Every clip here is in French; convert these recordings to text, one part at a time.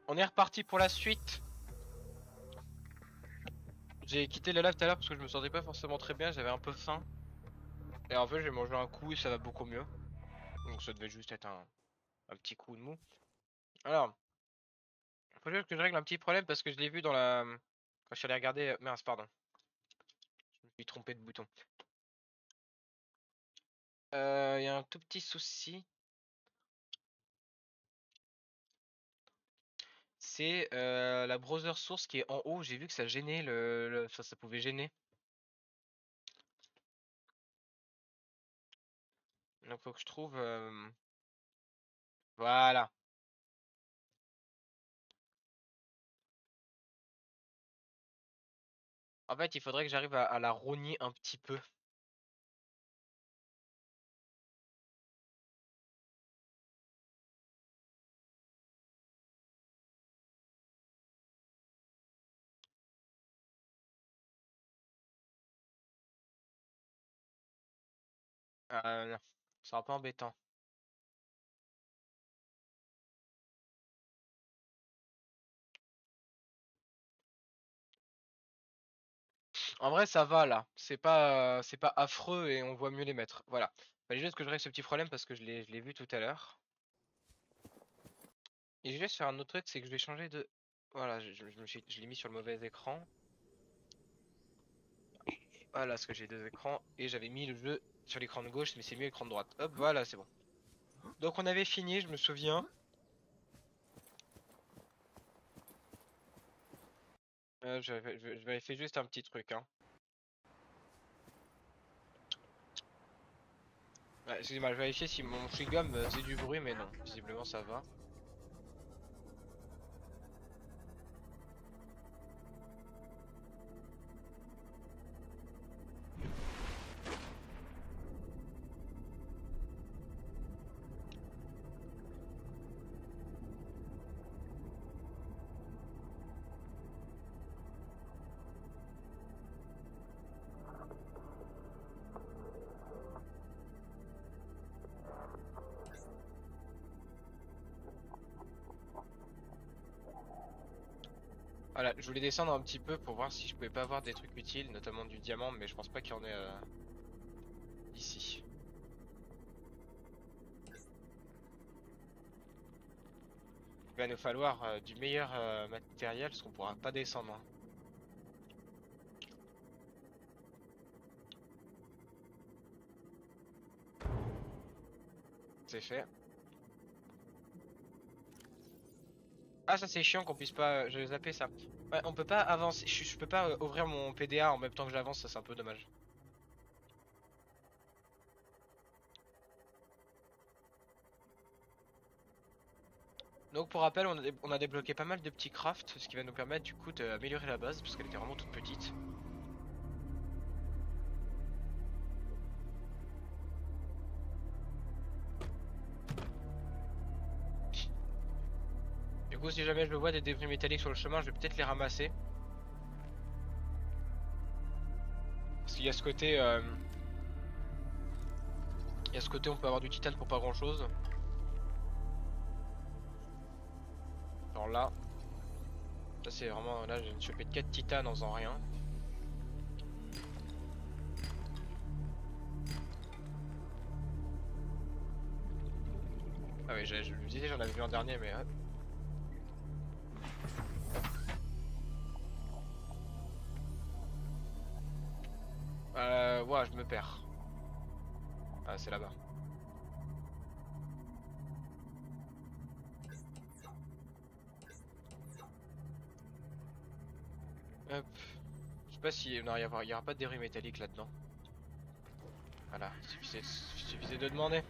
On est reparti pour la suite. J'ai quitté la lave tout à l'heure parce que je me sentais pas forcément très bien, j'avais un peu faim. Et en fait j'ai mangé un coup et ça va beaucoup mieux. Donc ça devait juste être un petit coup de mou. Alors, faut juste que je règle un petit problème parce que je l'ai vu dans la... Quand je suis allé regarder... Mince, pardon. Je me suis trompé de bouton. Il y a un tout petit souci. C'est la browser source qui est en haut. J'ai vu que ça gênait ça pouvait gêner. Donc faut que je trouve... Voilà. En fait, il faudrait que j'arrive à la rogner un petit peu. Non. C'est un peu embêtant. En vrai, ça va là. C'est pas affreux et on voit mieux les mettre. Voilà. Fallait juste que je règle ce petit problème parce que je l'ai vu tout à l'heure. Et je vais juste faire un autre truc, c'est que je vais changer de... Voilà, je l'ai mis sur le mauvais écran. Voilà, parce que j'ai deux écrans. Et j'avais mis le jeu sur l'écran de gauche, mais c'est mieux l'écran de droite. Hop, voilà, c'est bon. Donc on avait fini, je me souviens. Je vais faire juste un petit truc, hein. Ouais, excusez-moi, je vais vérifier si mon chewing-gum faisait du bruit, mais non. Visiblement, ça va. Voilà, je voulais descendre un petit peu pour voir si je pouvais pas avoir des trucs utiles, notamment du diamant, mais je pense pas qu'il y en ait ici. Il va nous falloir du meilleur matériel, parce qu'on pourra pas descendre, hein. C'est fait. Ah, ça c'est chiant qu'on puisse pas... je vais zapper ça. Ouais, on peut pas avancer, je peux pas ouvrir mon PDA en même temps que j'avance, ça c'est un peu dommage. Donc pour rappel, on a débloqué pas mal de petits crafts, ce qui va nous permettre du coup d'améliorer la base, parce qu'elle était vraiment toute petite. Du coup, si jamais je vois des débris métalliques sur le chemin, je vais peut-être les ramasser. Parce qu'il y a ce côté... il y a ce côté, on peut avoir du titane pour pas grand-chose. Genre là. Ça c'est vraiment... Là, j'ai chopé 4 titanes en faisant rien. Ah oui, je le disais, j'en avais vu en dernier, mais... Ouais, je me perds. Ah, c'est là-bas. Hop. Je sais pas si... Non, il y aura pas de débris métalliques là-dedans. Voilà, suffisait de demander.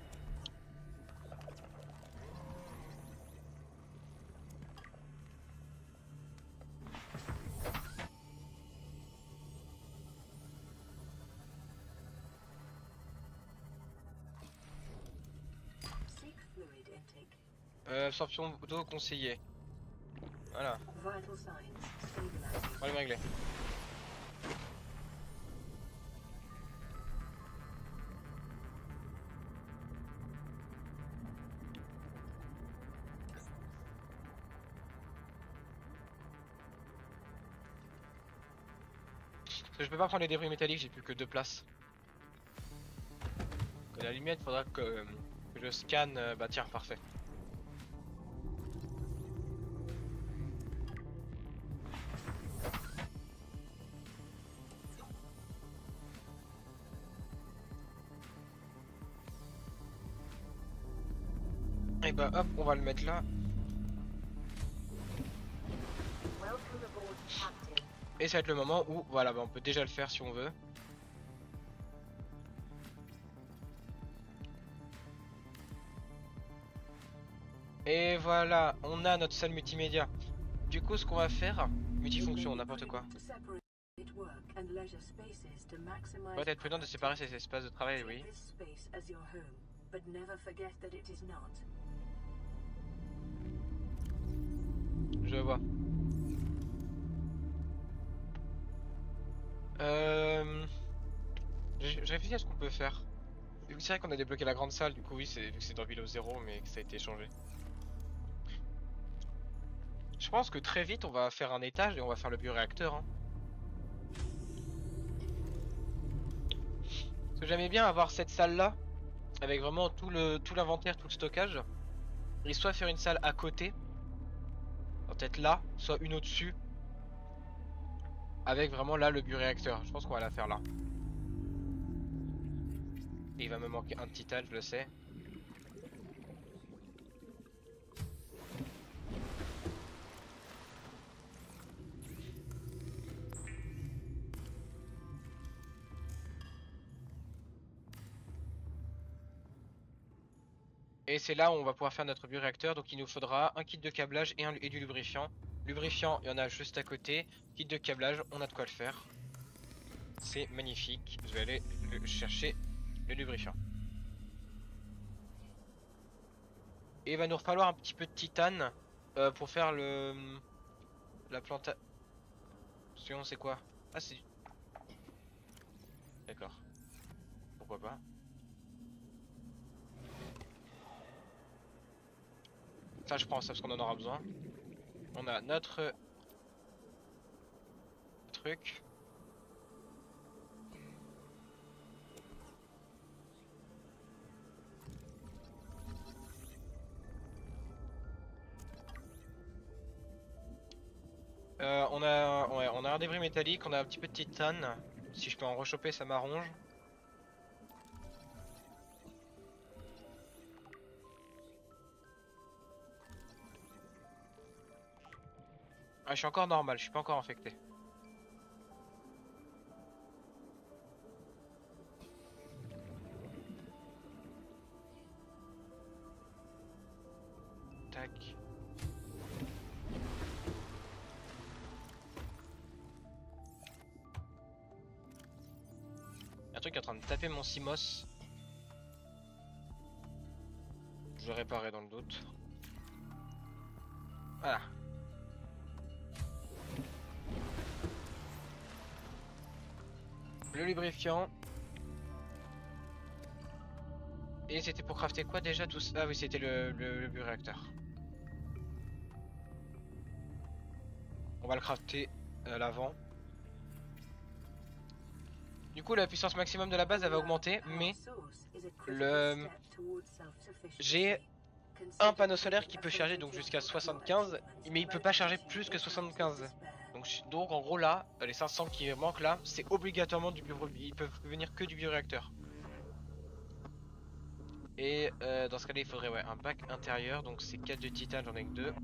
Absorption d'eau conseillée. Voilà. Problème réglé. Parce que je peux pas prendre les débris métalliques, j'ai plus que 2 places. À la limite, faudra que je scanne. Bah tiens, parfait. Et bah hop, on va le mettre là. Et ça va être le moment où, voilà, bah, on peut déjà le faire si on veut. Et voilà, on a notre salle multimédia. Du coup, ce qu'on va faire, multifonction, n'importe quoi. Va être prudent de séparer ces espaces de travail, oui. Je vois. Je réfléchis à ce qu'on peut faire. C'est vrai qu'on a débloqué la grande salle, du coup oui, vu que c'est dans Vilo 0, mais que ça a été changé. Je pense que très vite, on va faire un étage et on va faire le bioréacteur. Hein. Parce que j'aimais bien avoir cette salle-là, avec vraiment tout l'inventaire, tout le stockage. Et soit faire une salle à côté, peut-être là, soit une au-dessus, avec vraiment là le bioréacteur. Je pense qu'on va la faire là. Et il va me manquer un titane, je le sais. Et c'est là où on va pouvoir faire notre bioréacteur. Donc il nous faudra un kit de câblage et du lubrifiant. Lubrifiant, il y en a juste à côté. Kit de câblage, on a de quoi le faire. C'est magnifique. Je vais aller chercher le lubrifiant. Et il va nous falloir un petit peu de titane pour faire la plantation. C'est quoi? Ah, c'est. D'accord. Pourquoi pas. Ça, je prends ça parce qu'on en aura besoin. On a notre truc. On a un débris métallique, on a un petit peu de titane. Si je peux en rechoper, ça m'arrange. Ah, je suis encore normal, je suis pas encore infecté. Tac. Un truc qui est en train de taper mon Simos. Je vais réparer dans le doute. Voilà. Le lubrifiant. Et c'était pour crafter quoi déjà tout ça? Ah oui, c'était le bioréacteur. On va le crafter à l'avant. Du coup, la puissance maximum de la base, elle va augmenter, mais j'ai un panneau solaire qui peut charger donc jusqu'à 75, mais il peut pas charger plus que 75. Donc en gros là, les 500 qui manquent là, c'est obligatoirement du ils peuvent venir que du bioréacteur. Et dans ce cas là il faudrait un bac intérieur, donc c'est 4 de titane, j'en ai que 2.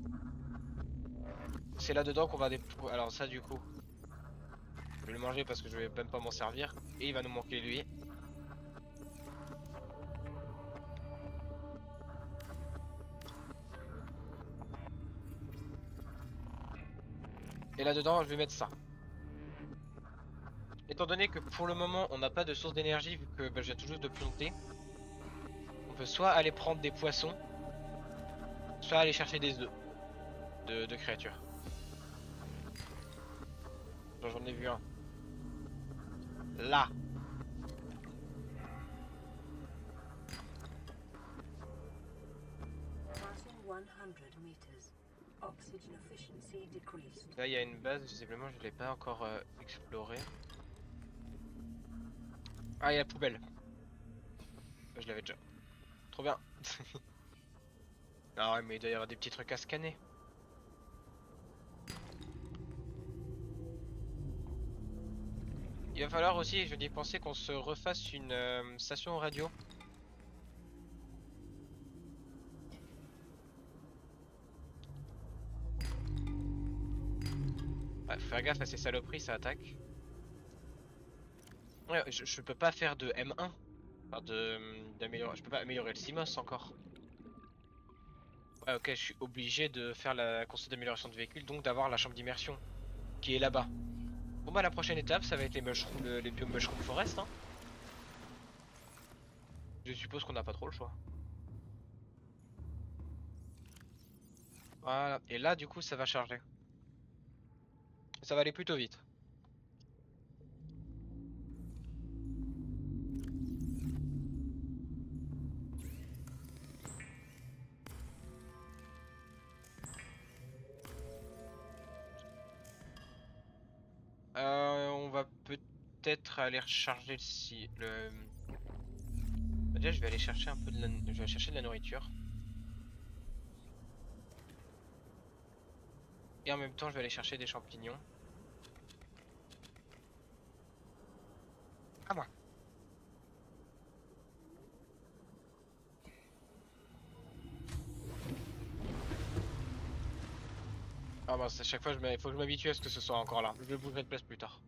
C'est là dedans qu'on va déployer. Alors ça du coup, je vais le manger parce que je vais même pas m'en servir. Et il va nous manquer lui. Et là dedans je vais mettre ça. Étant donné que pour le moment on n'a pas de source d'énergie vu que je viens tout juste de planter, on peut soit aller prendre des poissons, soit aller chercher des œufs de créatures. J'en ai vu un. Là. Là il y a une base, visiblement je l'ai pas encore explorée. Ah, il y a la poubelle. Je l'avais déjà. Trop bien. Ah ouais, mais il doit y avoir des petits trucs à scanner. Il va falloir aussi, je viens d'y penser, qu'on se refasse une station radio. Ouais, faut faire gaffe à ces saloperies, ça attaque. Ouais, je peux pas faire de M1. Enfin, d'améliorer. Je peux pas améliorer le CMOS encore. Ouais, ok, je suis obligé de faire la console d'amélioration de véhicule, donc d'avoir la chambre d'immersion qui est là-bas. Bon bah la prochaine étape, ça va être les mushrooms, les biomes mushroom forest, hein. Je suppose qu'on n'a pas trop le choix. Voilà. Et là, du coup, ça va charger. Ça va aller plutôt vite. On va peut-être aller recharger le... Bah, déjà, je vais aller chercher un peu de je vais aller chercher de la nourriture. Et en même temps, je vais aller chercher des champignons. Ah moi. Ah mince, à chaque fois, il faut que je m'habitue à ce que ce soit encore là. Je bougerai de place plus tard.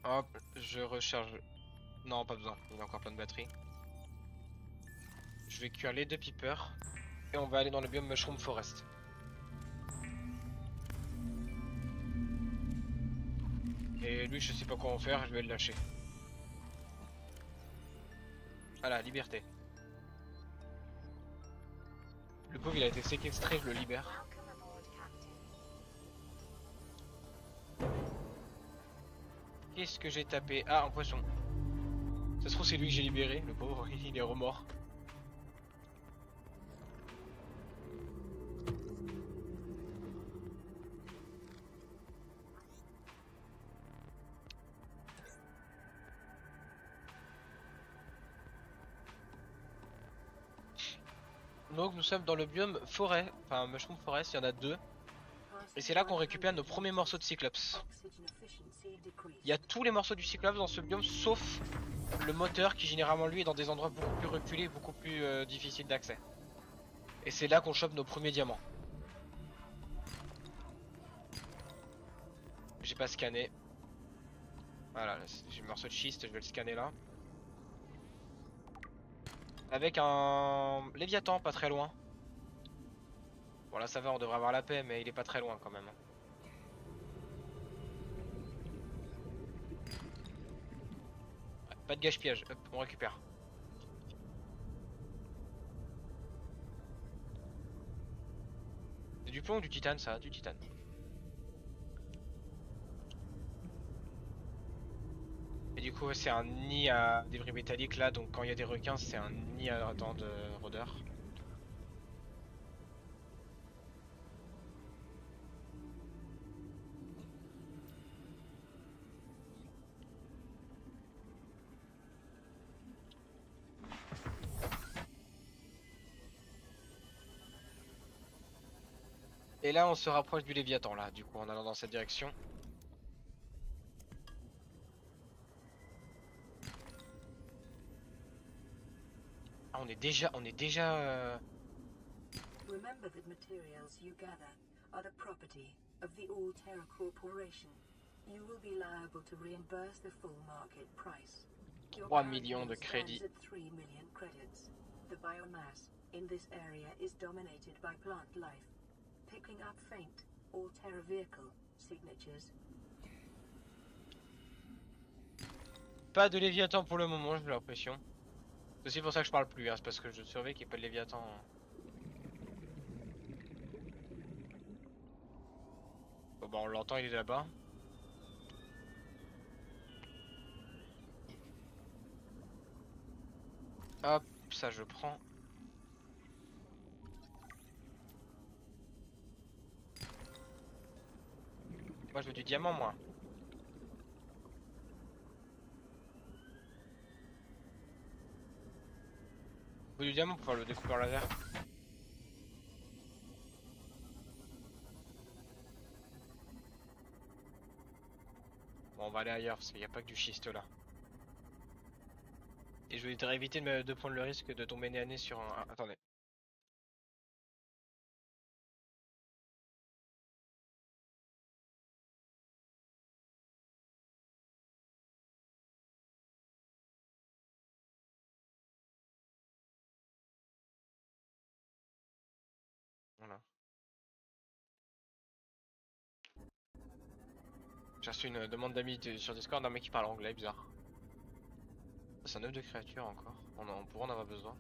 Hop, je recharge. Non, pas besoin. Il y a encore plein de batteries. Je vais cuire les deux peepers. Et on va aller dans le biome Mushroom Forest. Et lui, je sais pas quoi en faire, je vais le lâcher. Voilà, liberté. Le pauvre, il a été séquestré, je le libère. Qu'est-ce que j'ai tapé? Ah, un poisson. Ça se trouve, c'est lui que j'ai libéré, le pauvre, il est remords. Donc, nous sommes dans le biome forêt, enfin, Mushroom Forest, il y en a deux. Et c'est là qu'on récupère nos premiers morceaux de Cyclops. Il y a tous les morceaux du Cyclops dans ce biome, sauf le moteur qui généralement lui est dans des endroits beaucoup plus reculés, beaucoup plus difficiles d'accès. Et c'est là qu'on chope nos premiers diamants. J'ai pas scanné. Voilà, j'ai le morceau de schiste, je vais le scanner là. Avec un Léviathan pas très loin. Bon là ça va, on devrait avoir la paix, mais il est pas très loin quand même. Ouais, pas de gaspillage, hop, on récupère. C'est du plomb ou du titane ça? Du titane. Et du coup c'est un nid à débris métalliques là, donc quand il y a des requins c'est un nid à dents de rôdeurs. Et là on se rapproche du Léviathan là, du coup en allant dans cette direction. Ah on est déjà. Remember that materials you gather are the property of the All Terra Corporation. You will be liable to reimburse the full market price. Your 3 current millions de bill crédits. stands at 3 million credits. The biomass in this area is dominated by plant life, picking up faint All Terra vehicle signatures. Pas de Léviathan pour le moment, j'ai l'impression. C'est aussi pour ça que je parle plus, hein, c'est parce que je surveille qu'il n'y ait pas de Léviathan. Bon bah on l'entend, il est là-bas. Hop, ça je prends. Moi je veux du diamant moi. Je veux du diamant pour faire le découpeur laser. Bon on va aller ailleurs parce qu'il n'y a pas que du schiste là. Et je vais éviter de prendre le risque de tomber nez à nez sur un... Attendez. Voilà. J'ai reçu une demande d'amis sur Discord d'un mec qui parle anglais, bizarre. C'est un œuf de créature encore. On pourrait en avoir besoin.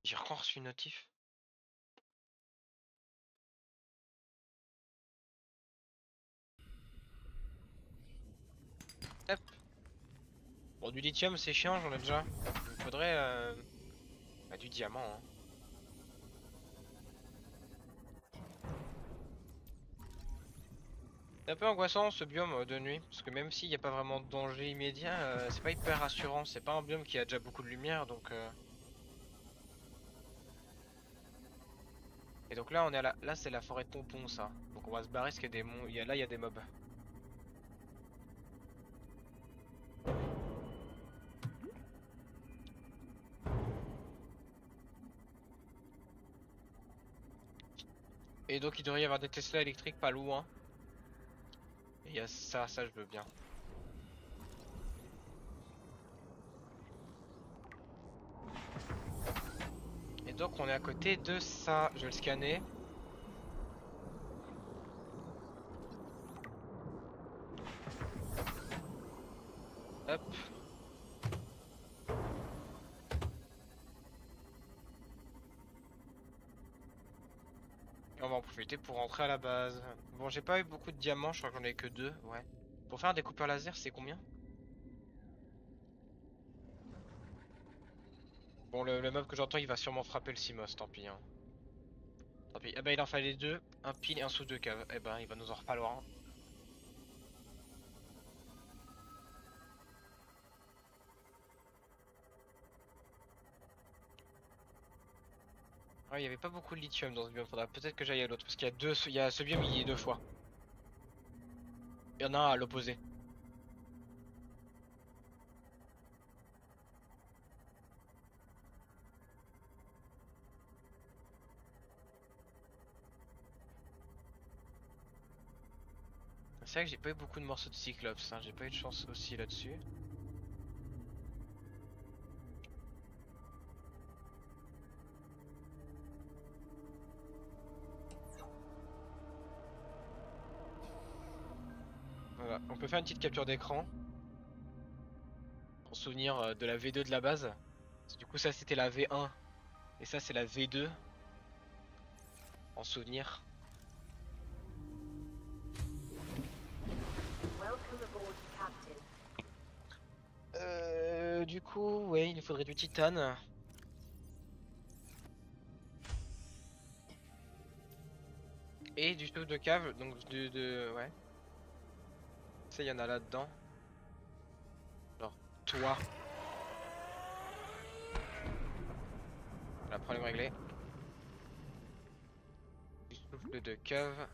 J'ai encore reçu une notif. Hop. Bon, du lithium c'est chiant, j'en ai déjà. Il me faudrait du diamant. Hein. C'est un peu angoissant ce biome de nuit, parce que même s'il n'y a pas vraiment de danger immédiat, c'est pas hyper rassurant. C'est pas un biome qui a déjà beaucoup de lumière, donc... Et donc là, on est à là c'est la forêt de pompons, ça. Donc on va se barrer parce qu'il y a des là, il y a des mobs. Et donc il devrait y avoir des Tesla électriques pas loin. Et il y a ça je veux bien. Et donc on est à côté de ça. Je vais le scanner. Hop. Et on va en profiter pour rentrer à la base. Bon, j'ai pas eu beaucoup de diamants, je crois que j'en ai que 2, ouais. Pour faire un découpeur laser, c'est combien? Bon, le mob que j'entends, il va sûrement frapper le CMOS, tant pis. Hein. Tant pis. Eh ben, il en fallait 2, un pile et un sous de cave. Eh ben, il va nous en falloir un. Ouais, il y avait pas beaucoup de lithium dans ce biome, faudra peut-être que j'aille à l'autre, parce qu'il y a il y a ce biome, il y est 2 fois. Il y en a un à l'opposé. C'est vrai que j'ai pas eu beaucoup de morceaux de Cyclops, hein. J'ai pas eu de chance aussi là-dessus. Voilà, on peut faire une petite capture d'écran. Pour souvenir de la V2 de la base. Du coup ça c'était la V1 et ça c'est la V2. En souvenir. Du coup, ouais, il nous faudrait du titane. Et du souffle de cave, donc ouais. Ça, il y en a là-dedans. Alors, toi. Voilà, problème réglé. Du souffle de cave.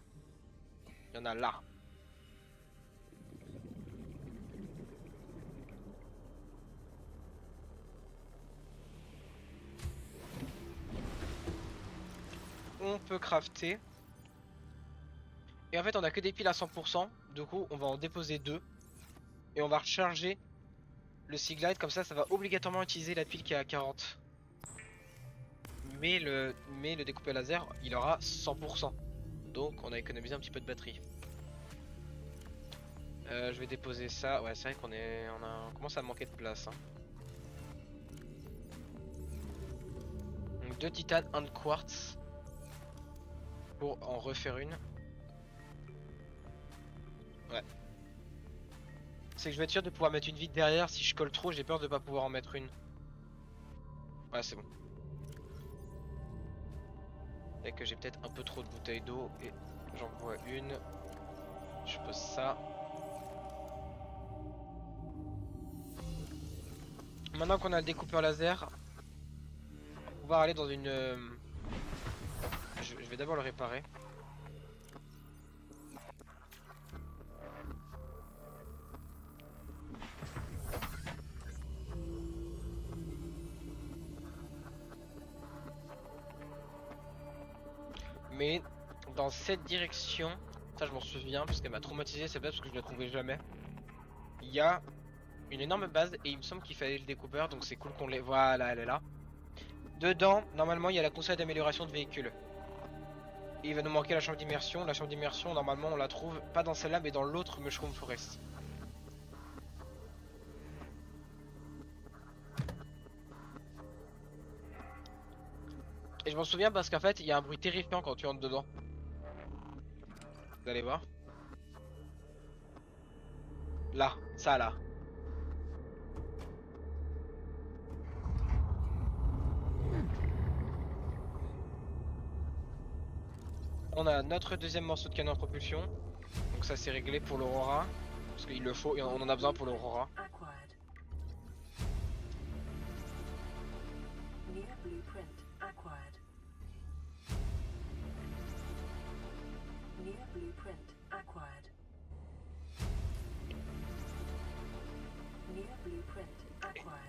Il y en a là. On peut crafter. Et en fait, on a que des piles à 100%. Du coup, on va en déposer 2. Et on va recharger le Seaglide. Comme ça va obligatoirement utiliser la pile qui est à 40. Mais le découpeur laser, il aura 100%. Donc, on a économisé un petit peu de batterie. Je vais déposer ça. Ouais, c'est vrai on commence à manquer de place. Hein. Donc 2 titane, 1 de quartz. Pour en refaire une. Ouais. C'est que je vais être sûr de pouvoir mettre une vitre derrière. Si je colle trop, j'ai peur de pas pouvoir en mettre une. Ouais, c'est bon. Et que j'ai peut-être un peu trop de bouteilles d'eau et j'en bois une. Je pose ça. Maintenant qu'on a le découpeur laser, on va pouvoir aller dans une... je vais d'abord le réparer. Mais dans cette direction, ça je m'en souviens parce qu'elle m'a traumatisé cette base parce que je ne la trouvais jamais. Il y a une énorme base et il me semble qu'il fallait le découpeur, donc c'est cool qu'on l'ait. Voilà, elle est là. Dedans, normalement, il y a la console d'amélioration de véhicules. Et il va nous manquer la chambre d'immersion. La chambre d'immersion, normalement, on la trouve pas dans celle-là, mais dans l'autre Mushroom Forest. Et je m'en souviens parce qu'en fait, il y a un bruit terrifiant quand tu entres dedans. Vous allez voir. Là, ça là. On a notre deuxième morceau de canon à propulsion. Donc ça c'est réglé pour l'Aurora. Parce qu'il le faut et on en a besoin pour l'Aurora.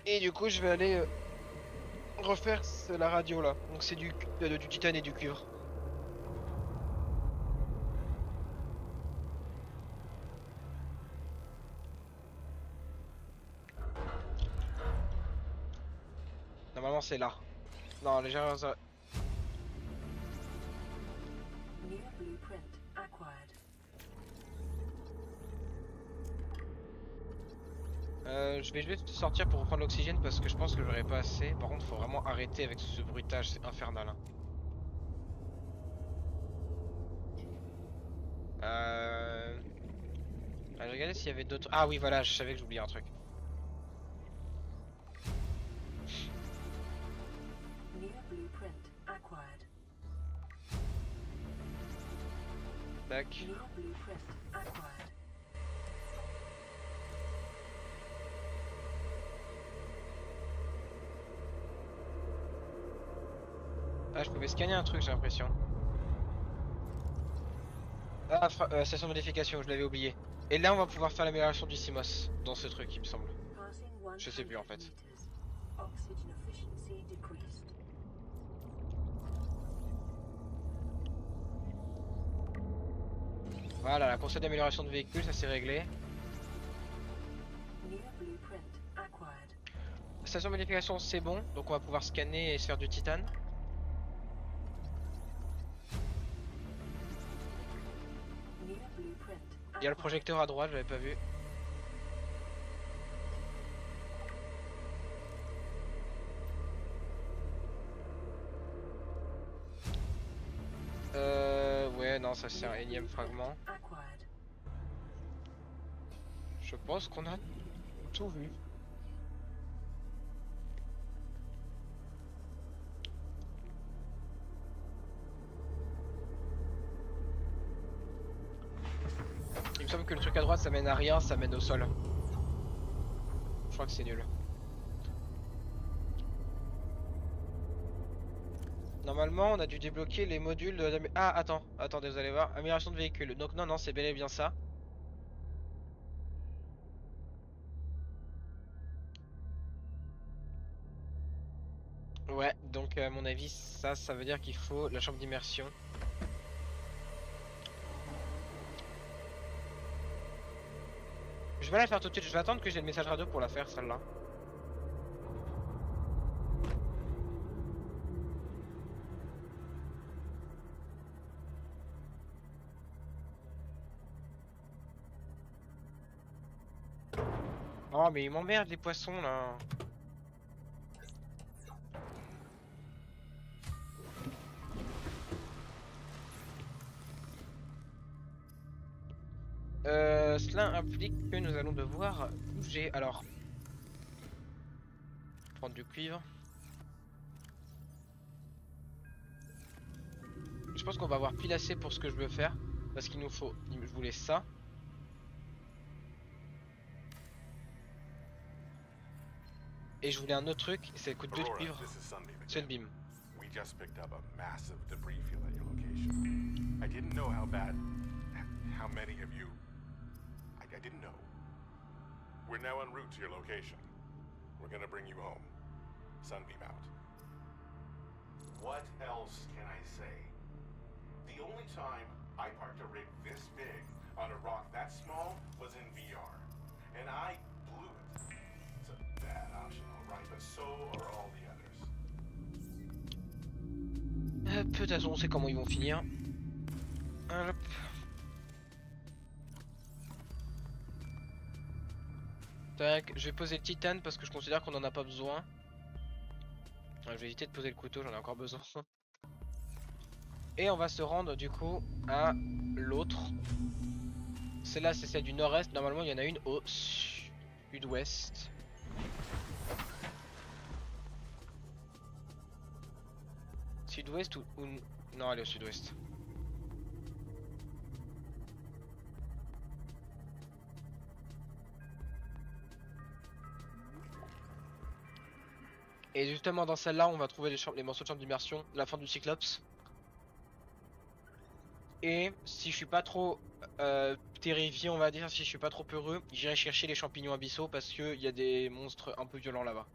Et du coup je vais aller refaire la radio là. Donc c'est du titane et du cuivre. Normalement c'est là. Non, les gens... je vais juste sortir pour reprendre l'oxygène parce que je pense que j'aurais pas assez. Par contre, faut vraiment arrêter avec ce bruitage, c'est infernal. Hein. Je regardais s'il y avait d'autres. Ah oui, voilà, je savais que j'oubliais un truc. Tac. Ah, je pouvais scanner un truc, j'ai l'impression. Ah, station de modification, je l'avais oublié. Et là, on va pouvoir faire l'amélioration du CMOS dans ce truc, il me semble. Je sais plus en fait. Voilà, la console d'amélioration de véhicule, ça c'est réglé. Station de modification, c'est bon, donc on va pouvoir scanner et se faire du titane. Il y a le projecteur à droite, je l'avais pas vu. Ouais, non, ça c'est un énième fragment. Je pense qu'on a tout vu. Il me semble que le truc à droite ça mène à rien, ça mène au sol. Je crois que c'est nul. Normalement on a dû débloquer les modules de... Ah attendez, vous allez voir, amélioration de véhicule. Donc non, c'est bel et bien ça. Ouais, donc à mon avis ça veut dire qu'il faut la chambre d'immersion. Je vais la faire tout de suite, je vais attendre que j'ai le message radio pour la faire celle-là. Oh mais ils m'emmerdent les poissons là. Cela implique que nous allons devoir bouger. Alors, prendre du cuivre. pense qu'on va avoir pile assez pour ce que je veux faire. Parce qu'il nous faut... Je voulais ça. Et je voulais un autre truc, et ça coûte 2 de Aurora, cuivre. this is Sunbeam again. Sunbeam. We just picked up a massive debris field at your location. I didn't know how bad, how many of you. I didn't know. We're now en route to your location. We're gonna bring you home. Sunbeam out. What else can I say? The only time I parked a rig this big on a rock that small was in VR, and I blew it. It's a bad option, all right, but so are all the others. De toute façon, on sait comment ils vont finir. Hop. Tac, je vais poser le titane parce que je considère qu'on en a pas besoin. Je vais éviter de poser le couteau, j'en ai encore besoin. Et on va se rendre du coup à l'autre. Celle-là, c'est celle du nord-est. Normalement, il y en a une au sud-ouest. Sud-ouest ou... Non, elle est au sud-ouest. Et justement dans celle-là, on va trouver les morceaux de chambre d'immersion, la fin du Cyclops. Et si je suis pas trop terrifié, on va dire, si je suis pas trop peureux, j'irai chercher les champignons abyssaux parce qu'il y a des monstres un peu violents là-bas.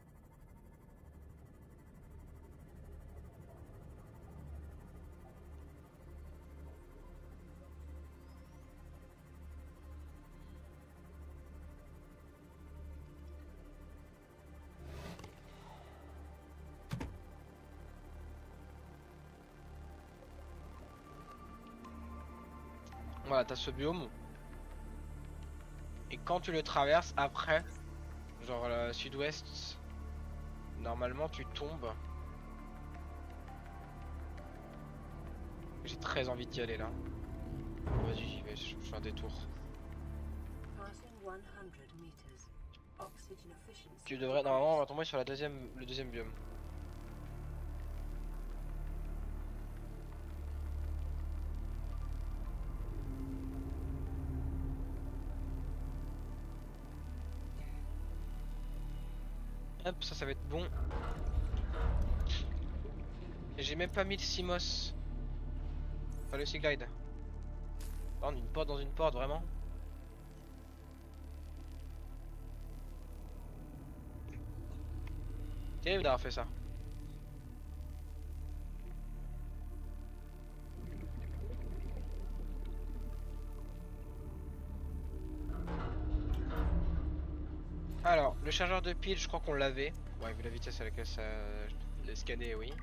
Voilà, t'as ce biome. Et quand tu le traverses, après, genre le sud-ouest, normalement tu tombes. J'ai très envie d'y aller là. Vas-y, j'y vais, je fais un détour. Tu devrais, normalement, on va tomber sur le deuxième biome. Hop, ça va être bon. Et j'ai même pas mis le Simos. Enfin le Seaglide. Oh, une porte dans une porte, vraiment. Terrible d'avoir fait ça. Alors, le chargeur de pile, je crois qu'on l'avait. Ouais, vu la vitesse à laquelle ça l'a scanné, oui.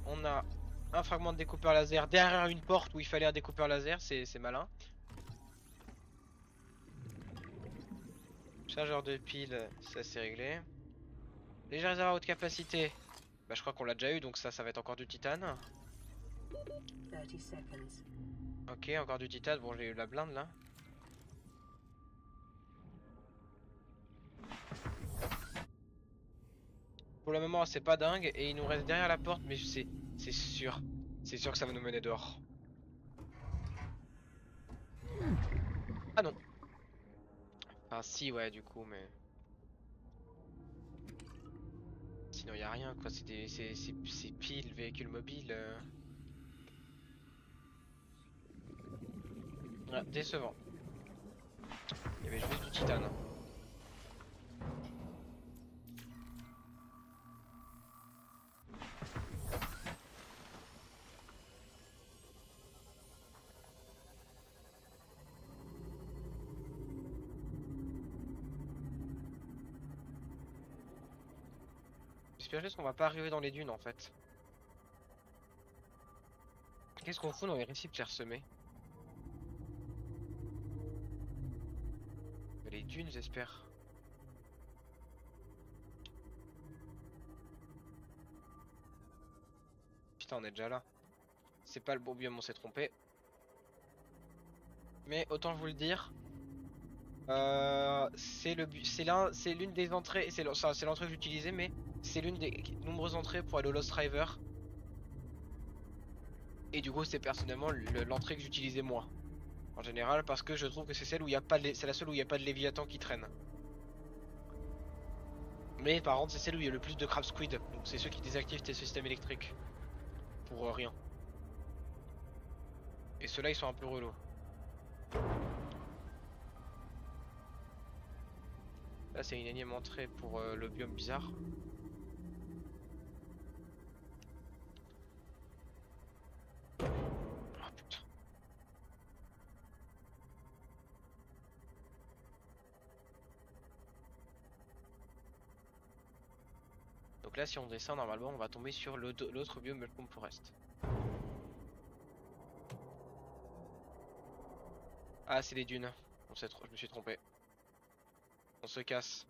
On a un fragment de découpeur laser derrière une porte où il fallait un découpeur laser, c'est malin. Chargeur de pile, ça c'est réglé. Léger réservoir à haute capacité, bah je crois qu'on l'a déjà eu, donc ça va être encore du titane. 30 seconds. Ok, encore du titane, bon j'ai eu la blinde là. Pour le moment c'est pas dingue et il nous reste derrière la porte, mais c'est sûr que ça va nous mener dehors. Ah non. Enfin si ouais du coup mais... Sinon y a rien quoi, c'est pile véhicule mobile. Ah, décevant. Il y avait juste du titane. J'espère juste qu'on va pas arriver dans les dunes en fait. Qu'est-ce qu'on fout dans les récifs clairsemés? Les dunes j'espère. Putain on est déjà là. C'est pas le bon biome, on s'est trompé. Mais autant vous le dire. C'est l'une des entrées, c'est l'entrée que j'utilisais, mais c'est l'une des nombreuses entrées pour aller au Lost River. Et du coup c'est personnellement l'entrée que j'utilisais moi. En général parce que je trouve que c'est celle où il y a pas de... c'est la seule où il n'y a pas de Léviathan qui traîne. Mais par contre c'est celle où il y a le plus de crab squid. Donc c'est ceux qui désactivent tes systèmes électriques. Pour rien. Et ceux-là ils sont un peu relous. Là c'est une énième entrée pour le biome bizarre. Oh putain. Donc là si on descend normalement on va tomber sur l'autre biome Mulcomb Forest. Ah c'est les dunes. Je me suis trompé. On se casse.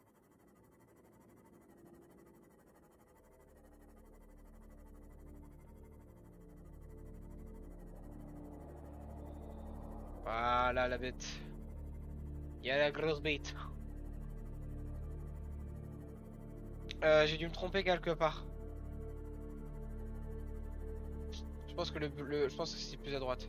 Voilà la bête. Il y a la grosse bête. J'ai dû me tromper quelque part. Je pense que je pense que c'est plus à droite.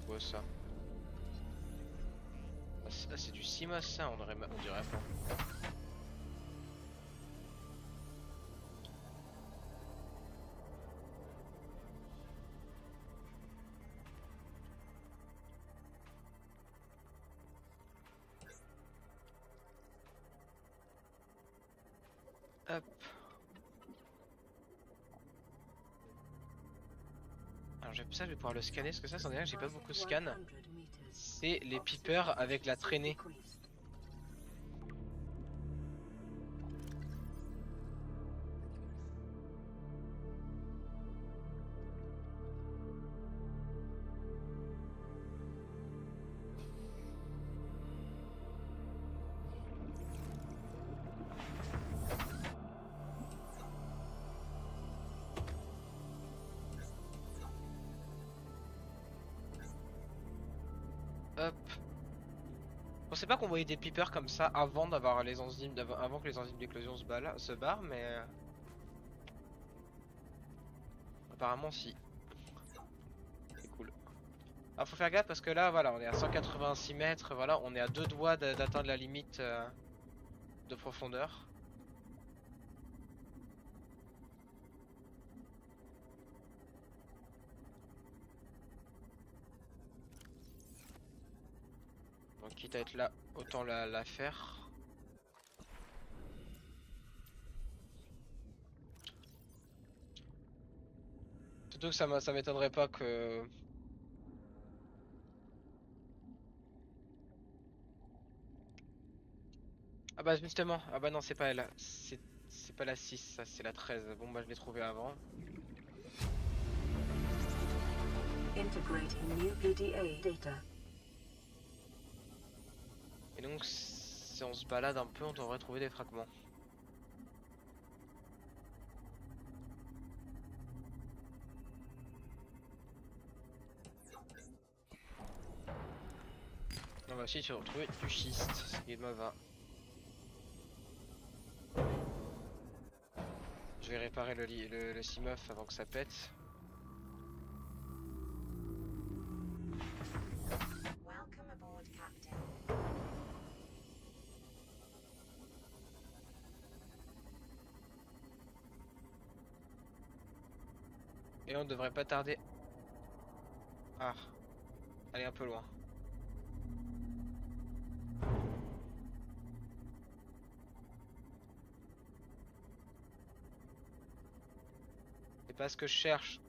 Quoi ça? Ah, c'est du CMOS ça, on dirait pas. Hop. Alors ça je vais pouvoir le scanner parce que ça c'en est un que j'ai pas beaucoup scan. C'est les peepers avec la traînée. Hop. Je pensais pas qu'on voyait des peepers comme ça avant d'avoir les enzymes, avant que les enzymes d'éclosion se barrent, mais apparemment si. C'est cool. Ah faut faire gaffe parce que là voilà on est à 186 mètres, voilà on est à 2 doigts d'atteindre la limite de profondeur. Donc quitte à être là, autant la faire. Surtout que ça m'étonnerait pas que... Ah bah justement, ah bah non c'est pas elle, c'est pas la 6, ça c'est la 13. Bon bah je l'ai trouvé avant. Integrating new PDA data. Et donc si on se balade un peu on devrait trouver des fragments. On va aussi retrouver du schiste, ce qui me va. Je vais réparer le CMOF avant que ça pète. Welcome aboard, Captain. Et on devrait pas tarder. Ah, aller un peu loin. C'est pas ce que je cherche.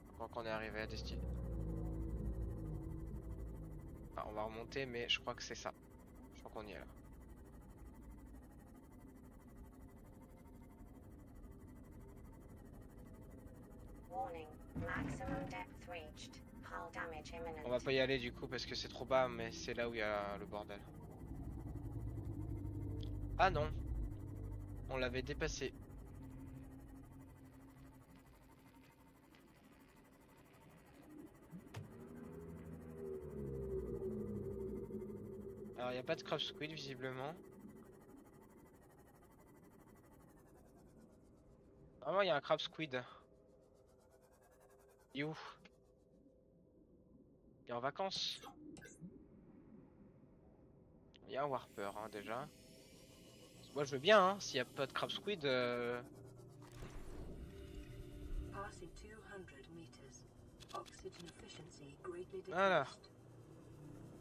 Je crois qu'on est arrivé à destination. Ah, on va remonter, mais je crois que c'est ça. Je crois qu'on y est là. Warning, maximum depth reached. Hull damage Passage imminent. On va pas y aller du coup parce que c'est trop bas, mais c'est là où il y a le bordel. Ah non, on l'avait dépassé. Alors il n'y a pas de crab squid visiblement. Vraiment il y a un crab squid. Il est où? Il est en vacances. Il y a un warper hein, déjà. Moi je veux bien hein, s'il n'y a pas de crab squid. Passing 200 meters. Oxygen efficiency greatly Voilà. decreased.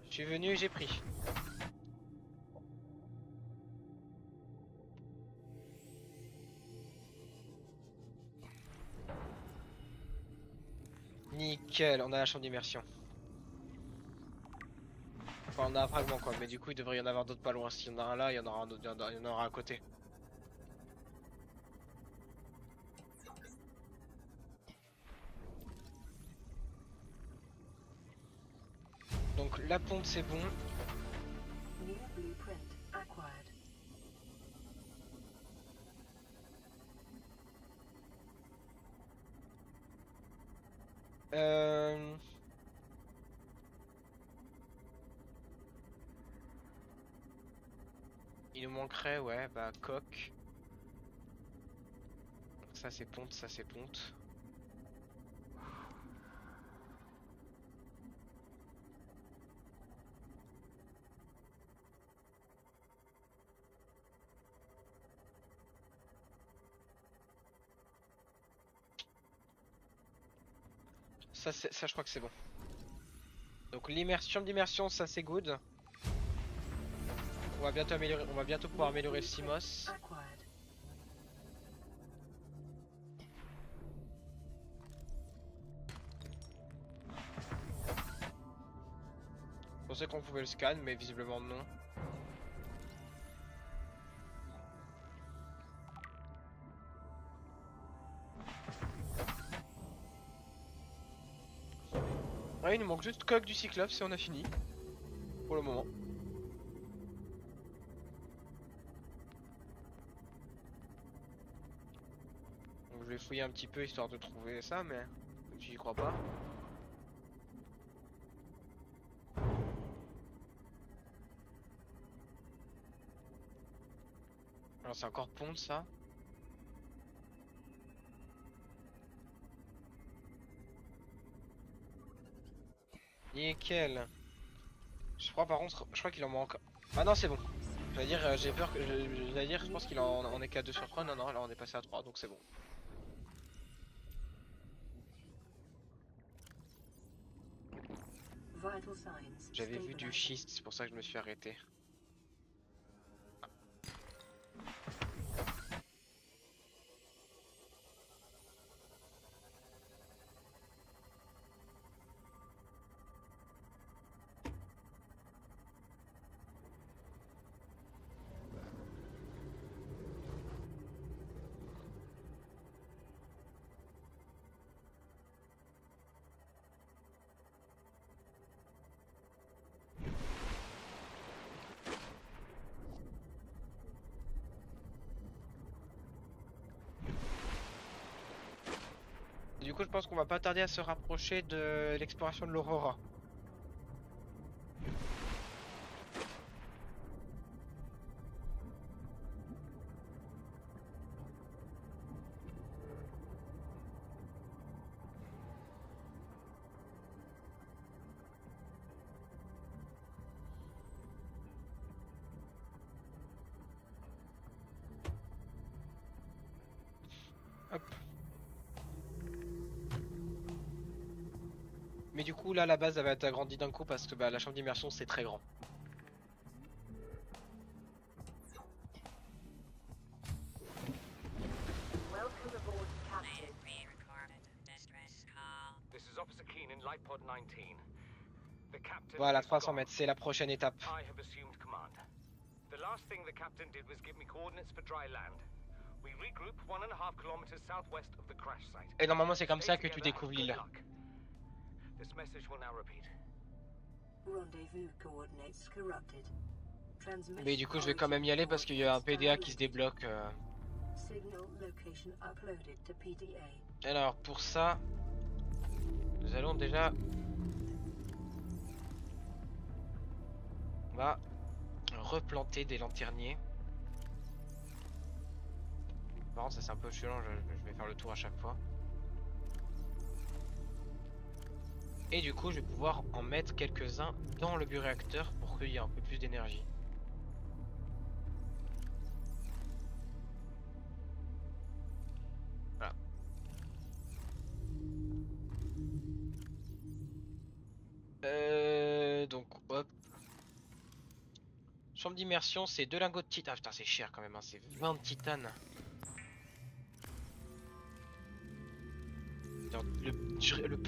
Je suis venu et j'ai pris. Nickel, on a la chambre d'immersion. Enfin, on a un fragment quoi, mais du coup il devrait y en avoir d'autres pas loin. S'il y en a un là, il y en aura un autre, il y en aura à côté. Donc la pompe c'est bon. New blueprint acquired. Euh... Il nous manquerait, ouais, bah coque. Ça c'est ponte, ça c'est ponte. Ça je crois que c'est bon. Donc l'immersion d'immersion, ça c'est good. On va bientôt améliorer, on va bientôt pouvoir améliorer le CMOS. Acquired. Je pensais qu'on pouvait le scan, mais visiblement non. Ouais, il nous manque juste coque du Cyclops et on a fini. Pour le moment. Donc je vais fouiller un petit peu histoire de trouver ça, mais tu y crois pas. Alors c'est encore ponte ça. Nickel. Je crois par contre, je crois qu'il en manque. Ah non c'est bon. J'allais dire, j'ai peur que. J'allais dire, je pense qu'il en est qu'à 2 sur 3. Non, non, là on est passé à 3, donc c'est bon. Vital signs. J'avais vu du stabilizing. schiste, c'est pour ça que je me suis arrêté. Et du coup, je pense qu'on va pas tarder à se rapprocher de l'exploration de l'Aurora. Hop. Mais du coup, là, la base, elle va être agrandie d'un coup parce que bah, la chambre d'immersion, c'est très grand. Welcome aboard, Captain. Pre-recorded distress call. This is Officer Keen in Lightpod 19. The captain Voilà, is 300 gone. mètres, c'est la prochaine étape. I have assumed command. The last thing the captain did was give me coordinates for dry land. We regroup 1.5 kilometers southwest of the crash site. Et normalement, c'est comme ça Stay que tu together, découvres good l'île. luck. This message will now repeat. Rendezvous coordinates corrupted. Transmission Mais du coup, je vais quand même y aller parce qu'il y a un PDA qui se débloque. Signal location uploaded to PDA. Alors, pour ça, nous allons déjà... On va replanter des lanterniers. Par contre, ça c'est un peu chiant, je vais faire le tour à chaque fois. Et du coup, je vais pouvoir en mettre quelques-uns dans le bioréacteur pour qu'il y ait un peu plus d'énergie. Voilà. Donc, hop. Chambre d'immersion, c'est 2 lingots de titane. Ah putain, c'est cher quand même, hein. C'est 20 de titane.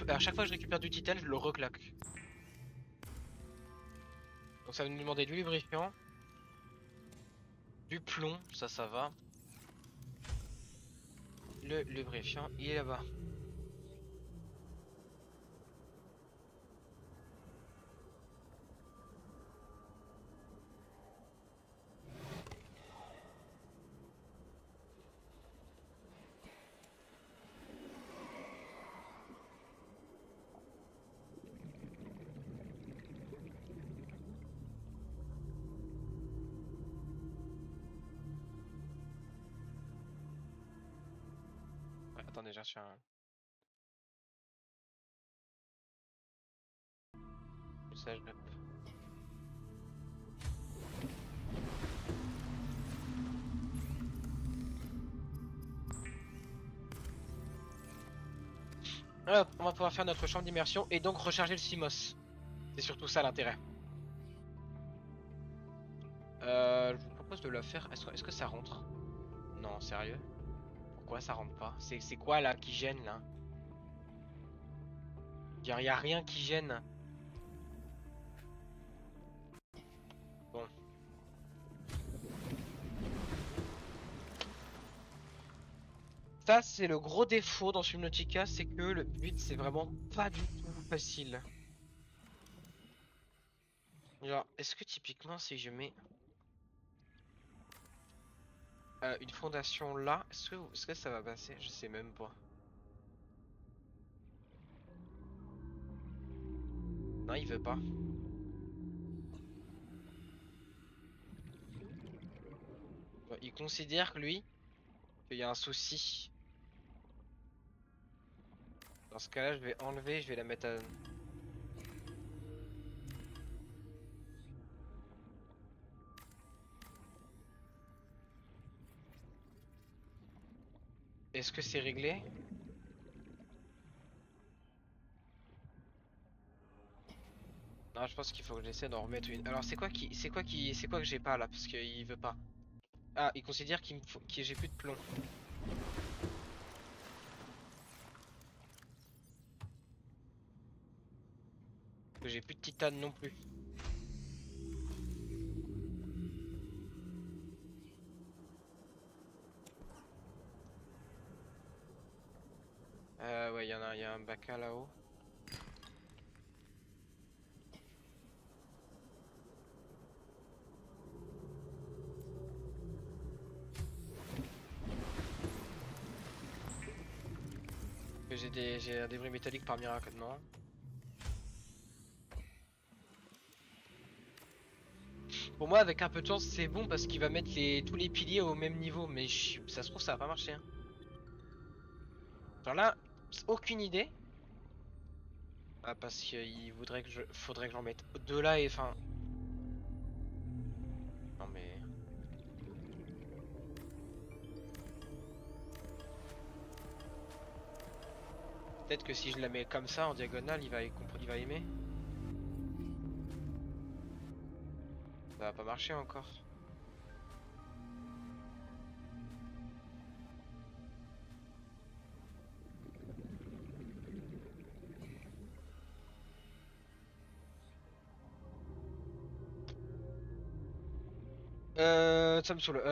À chaque fois que je récupère du titane, je le reclaque. Donc ça va nous demander du lubrifiant, du plomb, ça va. Le lubrifiant, il est là-bas. Ouais, attendez, j'ai reçu un message. Hop. Hop, on va pouvoir faire notre chambre d'immersion et donc recharger le CMOS. C'est surtout ça l'intérêt. Je vous propose de le faire. Est-ce que ça rentre? Non, sérieux? Pourquoi ça rentre pas? C'est quoi là qui gêne là? Y a rien qui gêne. Bon. Ça c'est le gros défaut dans Subnautica, c'est que le but c'est vraiment pas du tout facile. Genre, est-ce que typiquement si je mets une fondation là, est-ce que ça va passer? Je sais même pas. Non, il veut pas. Bon, il considère que lui, qu'il y a un souci. Dans ce cas-là, je vais enlever, je vais la mettre à... Est-ce que c'est réglé? Non, je pense qu'il faut que j'essaie d'en remettre une. Alors c'est quoi que j'ai pas là parce qu'il veut pas. Ah, il considère qu'il me faut, que j'ai plus de plomb. Que j'ai plus de titane non plus. Ouais, il y a un bac là-haut. J'ai un débris métallique par miracle, non? Pour moi, avec un peu de chance, c'est bon parce qu'il va mettre tous les piliers au même niveau, mais ça se trouve, ça va pas marcher. Hein. Genre là, aucune idée. Ah, parce qu'il faudrait que j'en mette deux là et enfin. Non mais. Peut-être que si je la mets comme ça en diagonale, il va aimer. Ça va pas marcher encore. Ça me saoule.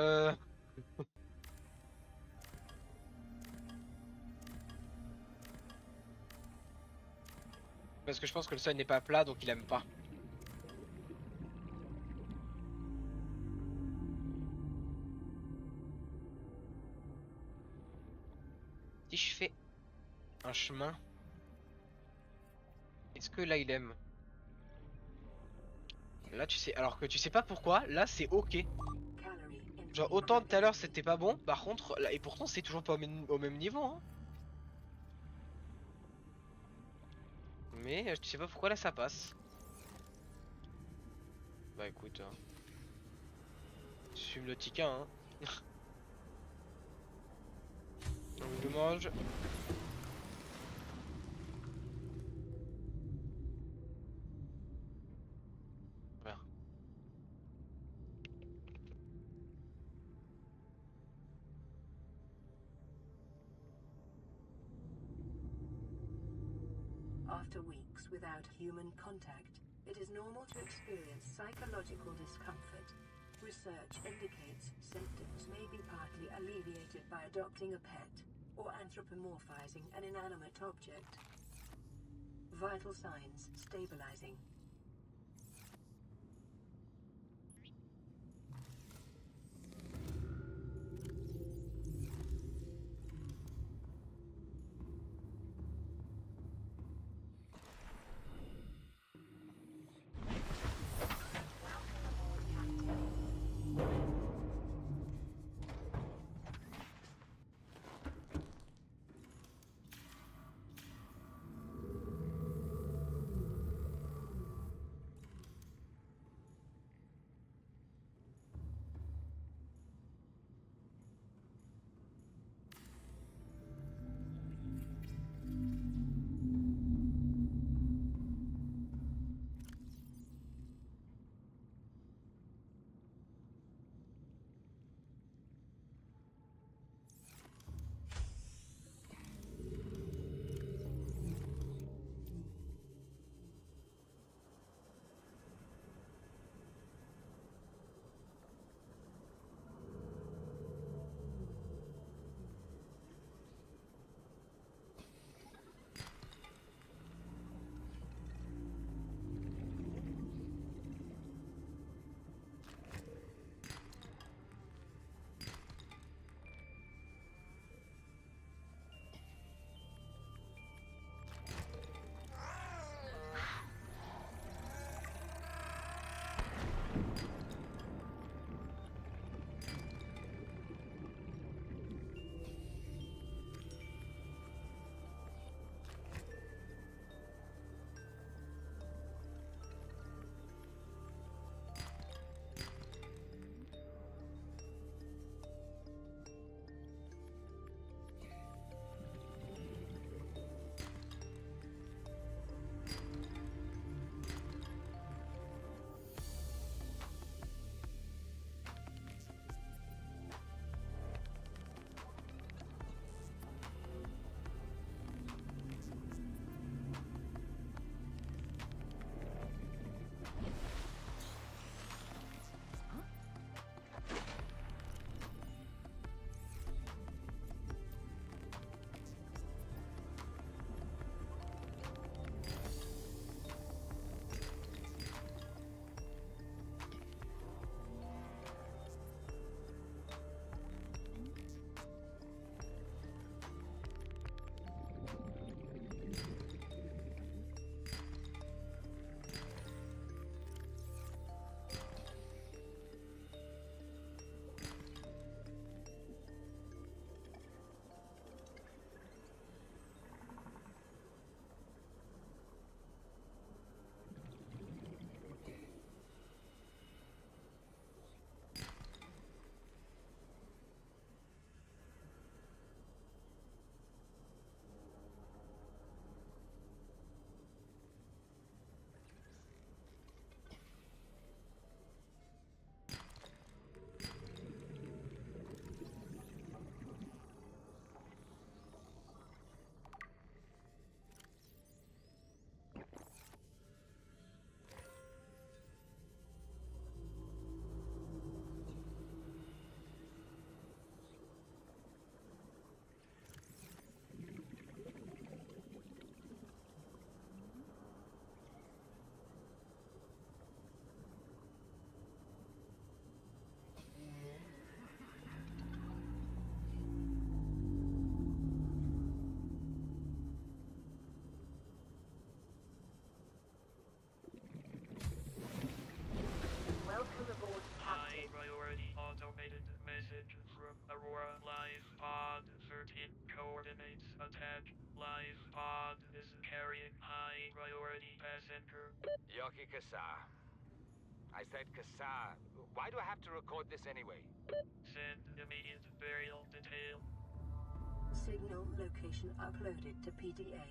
parce que je pense que le sol n'est pas plat donc il aime pas. Si je fais un chemin, est-ce que là il aime? Là tu sais, alors que tu sais pas pourquoi, là c'est ok. Genre autant tout à l'heure c'était pas bon, par contre, là, et pourtant c'est toujours pas au même niveau hein. Mais tu sais pas pourquoi là ça passe. Bah écoute, je fume le tika hein. Donc je mange. Voilà. After weeks without human contact, it is normal to experience psychological discomfort. Research indicates symptoms may be partly alleviated by adopting a pet or anthropomorphizing an inanimate object. Vital signs stabilizing. Report in coordinates. Attack. Live pod is carrying high priority passenger. Yoki Kassar. I said Kassar. Why do I have to record this anyway? Send immediate burial detail. Signal location uploaded to PDA.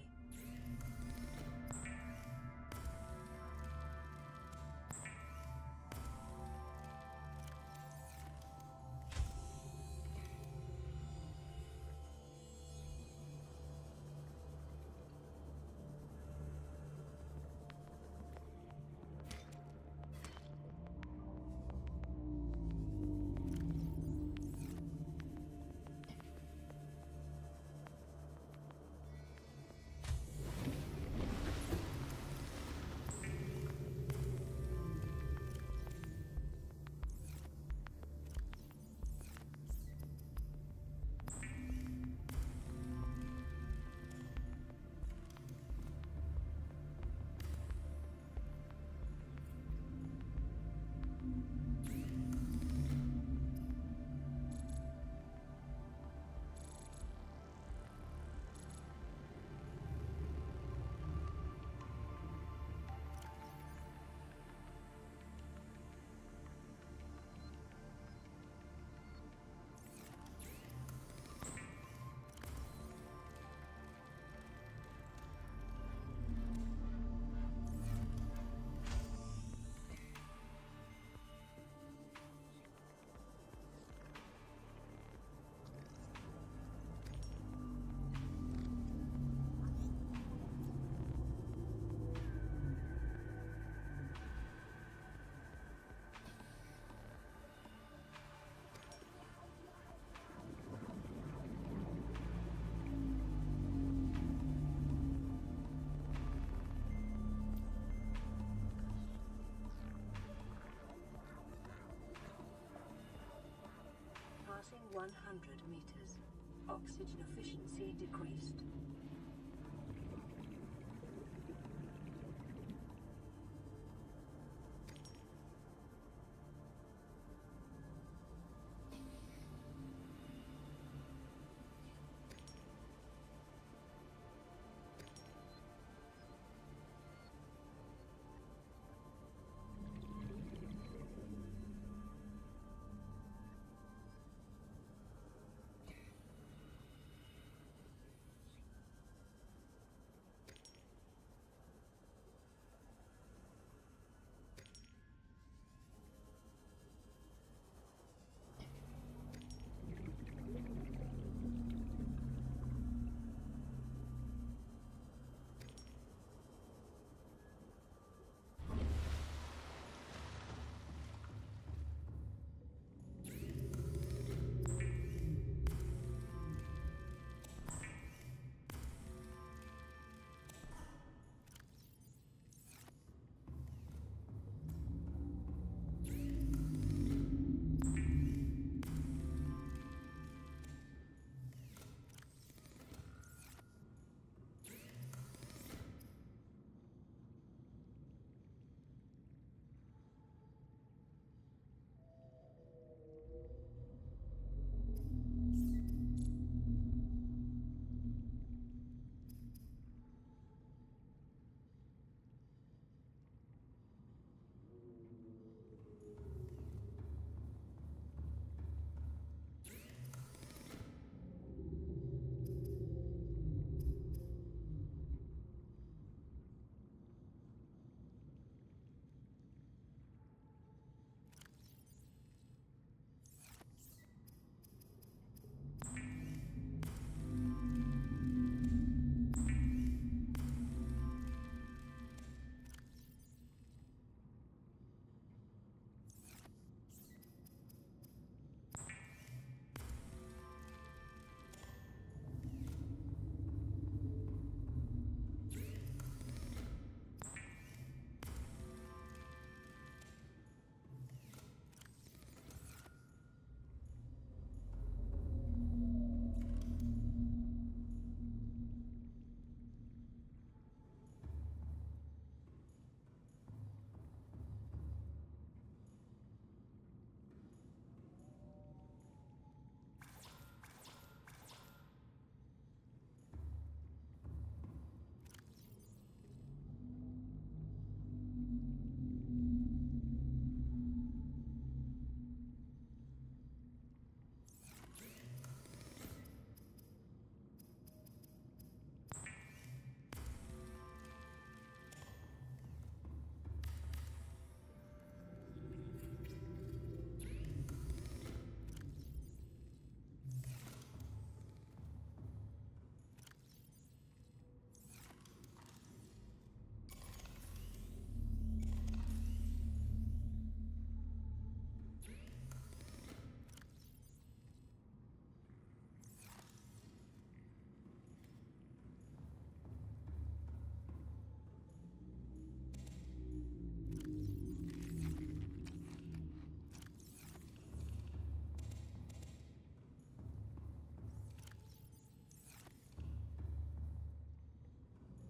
Passing 100 meters. Oxygen efficiency decreased.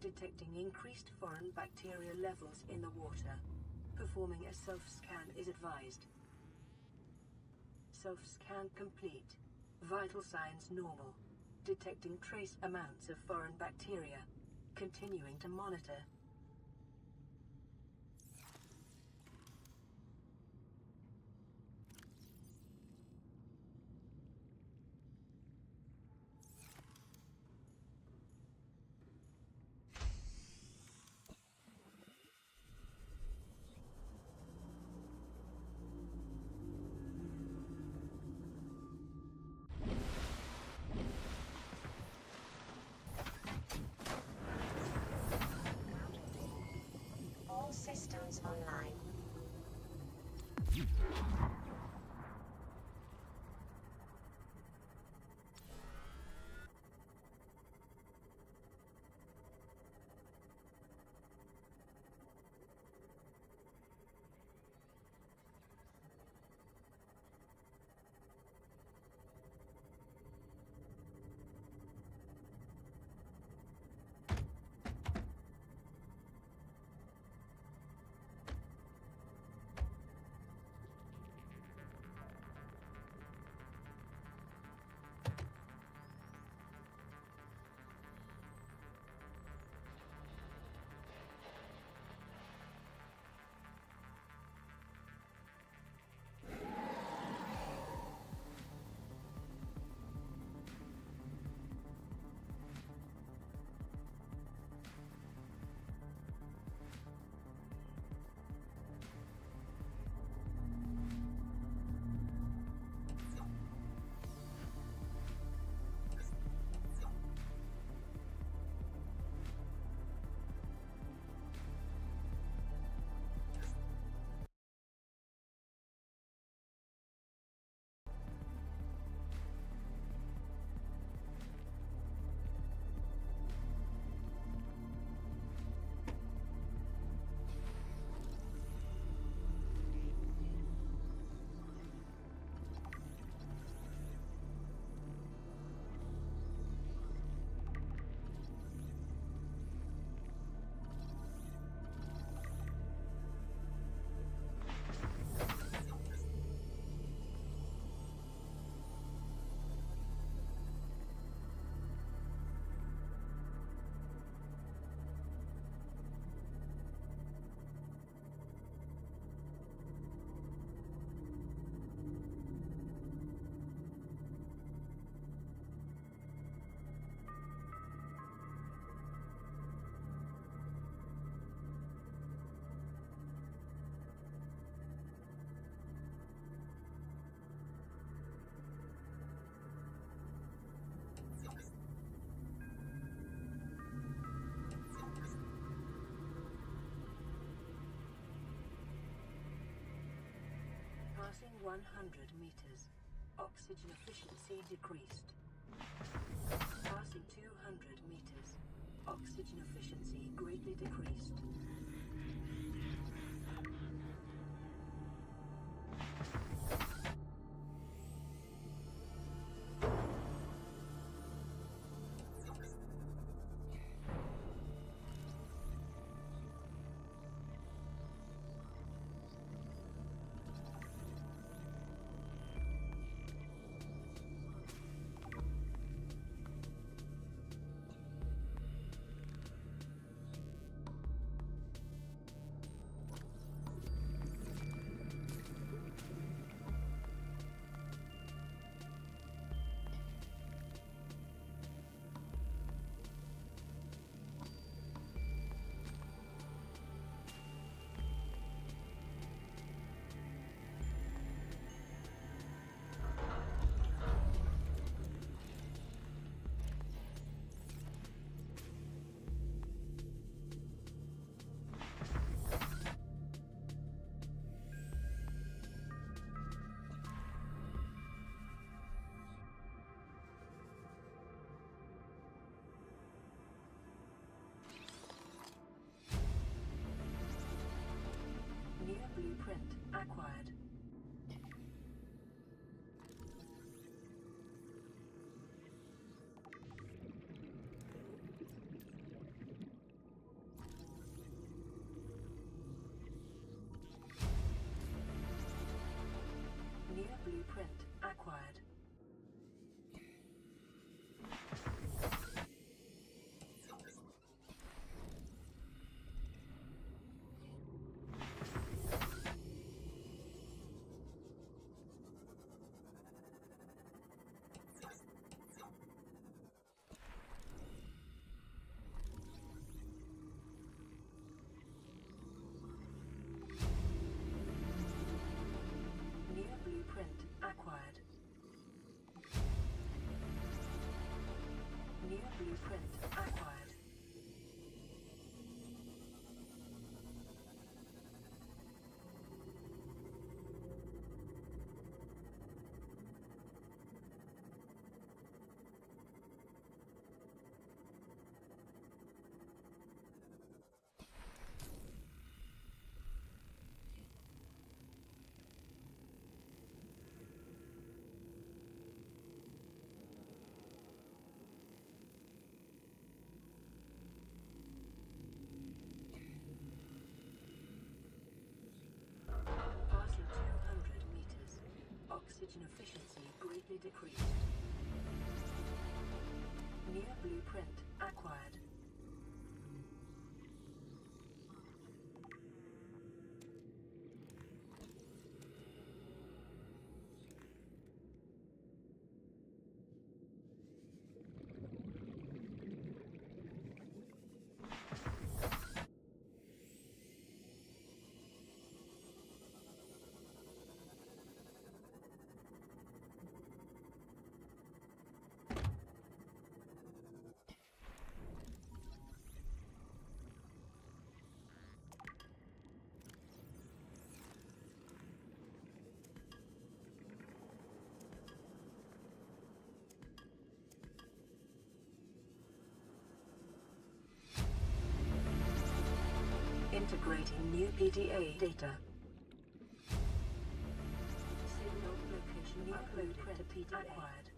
detecting increased foreign bacteria levels in the water. Performing a self-scan is advised. Self-scan complete. Vital signs normal. Detecting trace amounts of foreign bacteria. Continuing to monitor. All systems online. Passing 100 meters. Oxygen efficiency decreased. Passing 200 meters. Oxygen efficiency greatly decreased. New blueprint acquired. blueprint acquired. New blueprint acquired. New blueprint acquired. Passing 200 meters. Oxygen efficiency greatly decreased. New blueprint acquired. Integrating new PDA data. Signal location uploaded to PDA. Acquired.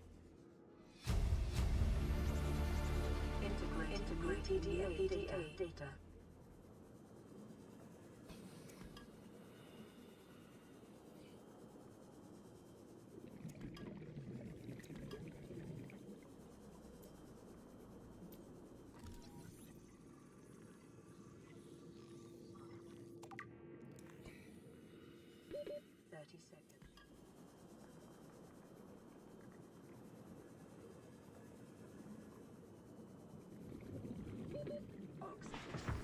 Integrating PDA data. Seconds. Oxygen.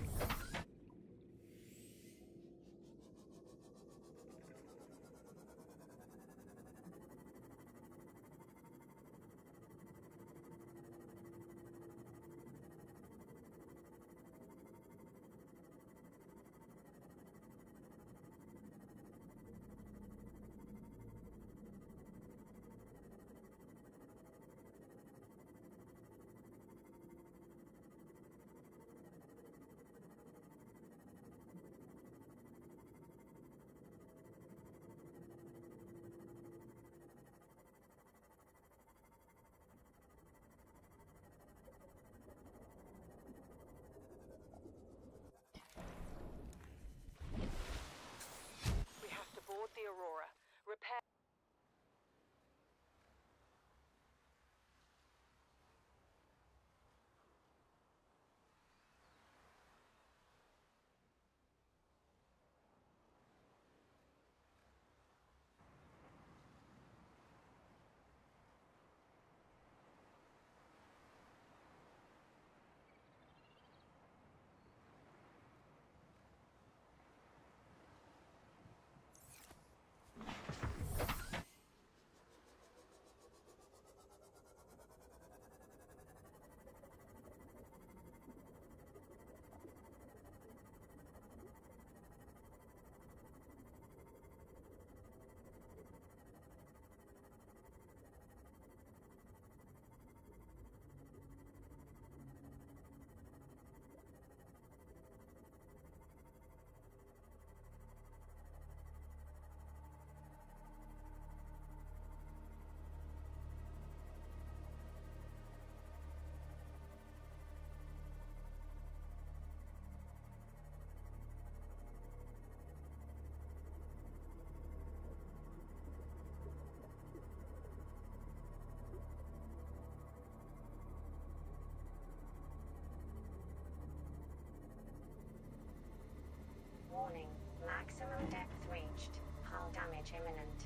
Warning. Maximum depth reached. Hull damage imminent.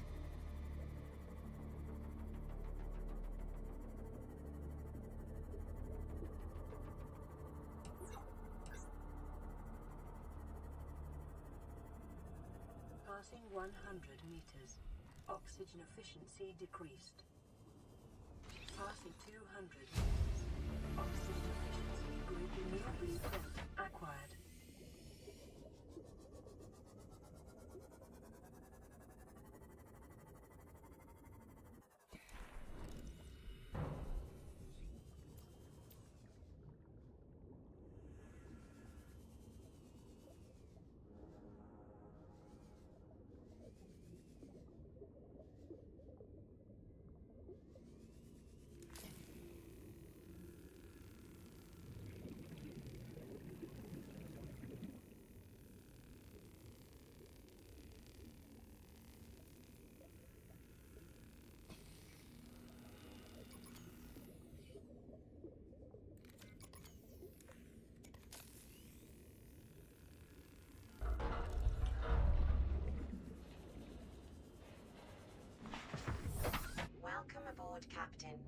Passing 100 meters. Oxygen efficiency decreased. Passing 200 meters. Oxygen efficiency greatly. New blueprint acquired. Welcome aboard, Captain.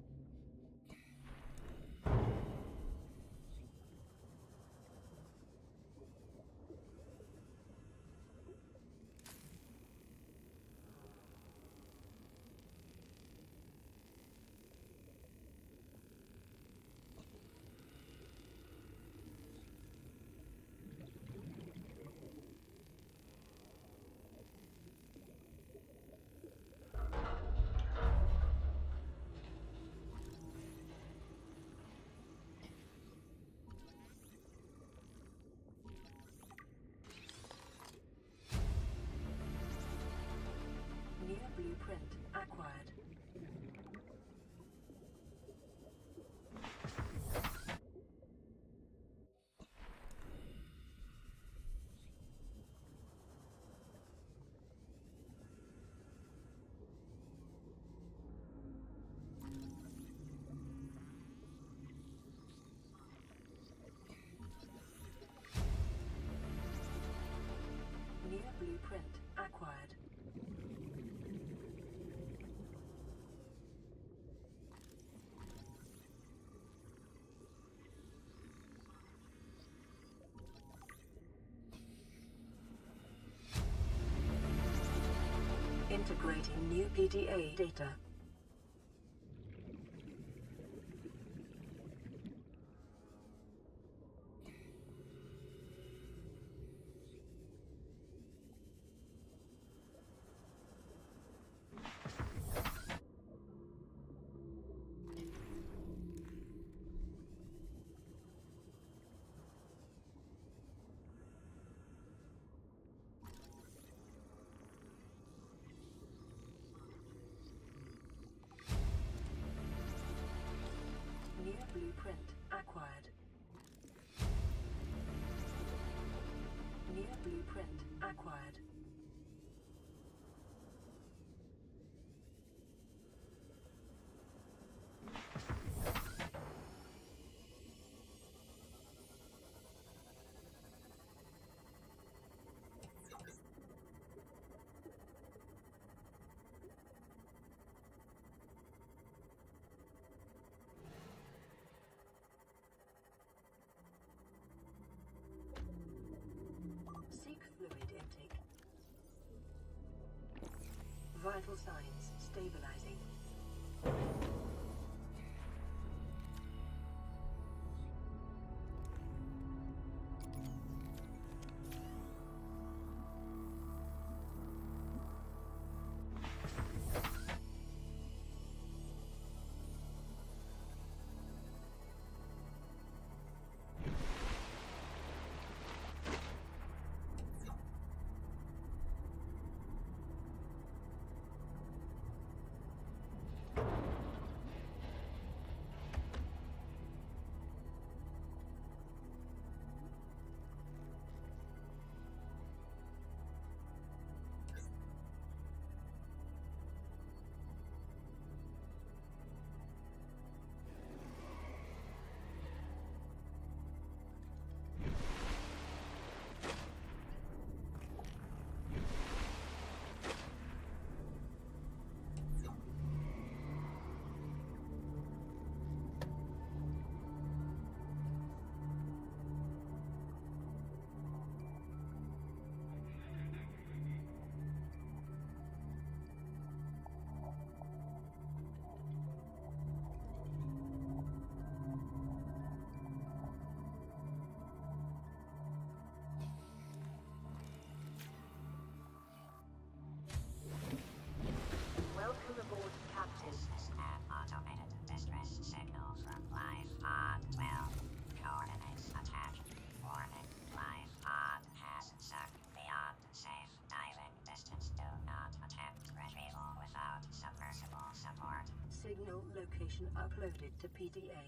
New blueprint acquired. New blueprint acquired. Integrating new PDA data. New blueprint acquired. New blueprint acquired. Seek fluid intake. Vital signs stabilizing. Automated distress signals from live pod will. Coordinates attached. Warning. Live pod has sunk beyond safe diving distance. Do not attempt retrieval without submersible support. Signal location uploaded to PDA.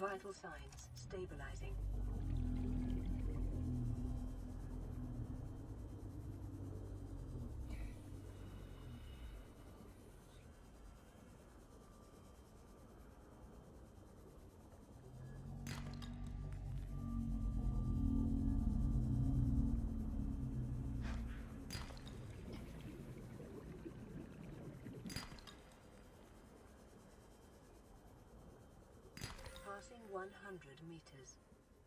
Vital signs stabilizing. Passing 100 meters.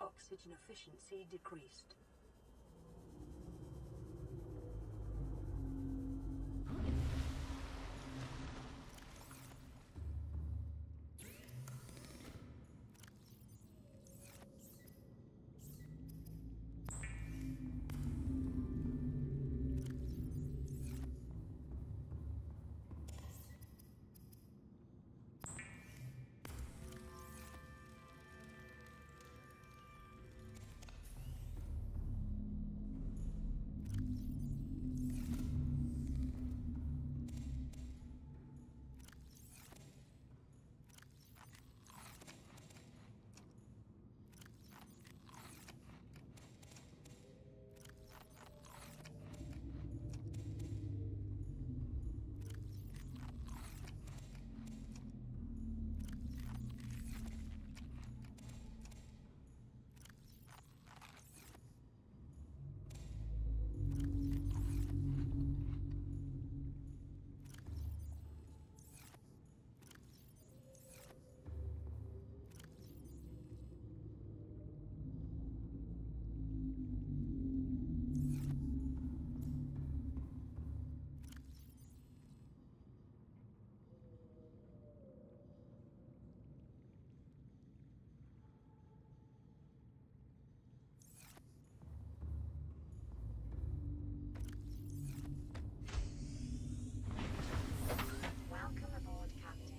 Oxygen efficiency decreased. Welcome aboard, Captain.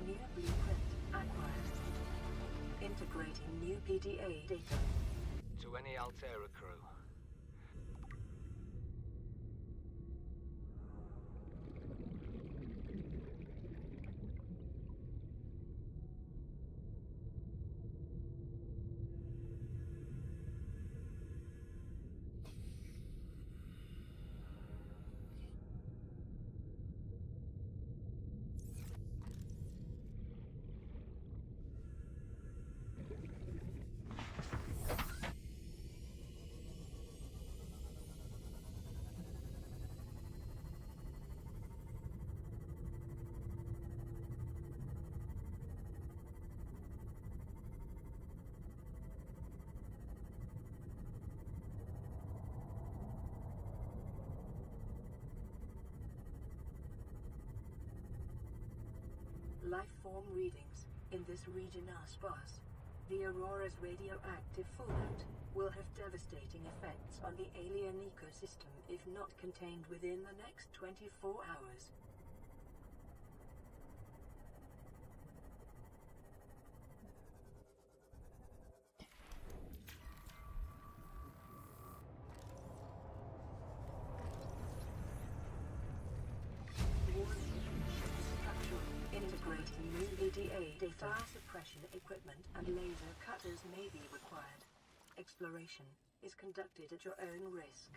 New blueprint acquired. Integrating new PDA data. To any Altera crew. Life form readings in this region are sparse. The Aurora's radioactive fallout will have devastating effects on the alien ecosystem if not contained within the next 24 hours. Integrating new VDA data, fire suppression equipment and laser cutters may be required. Exploration is conducted at your own risk.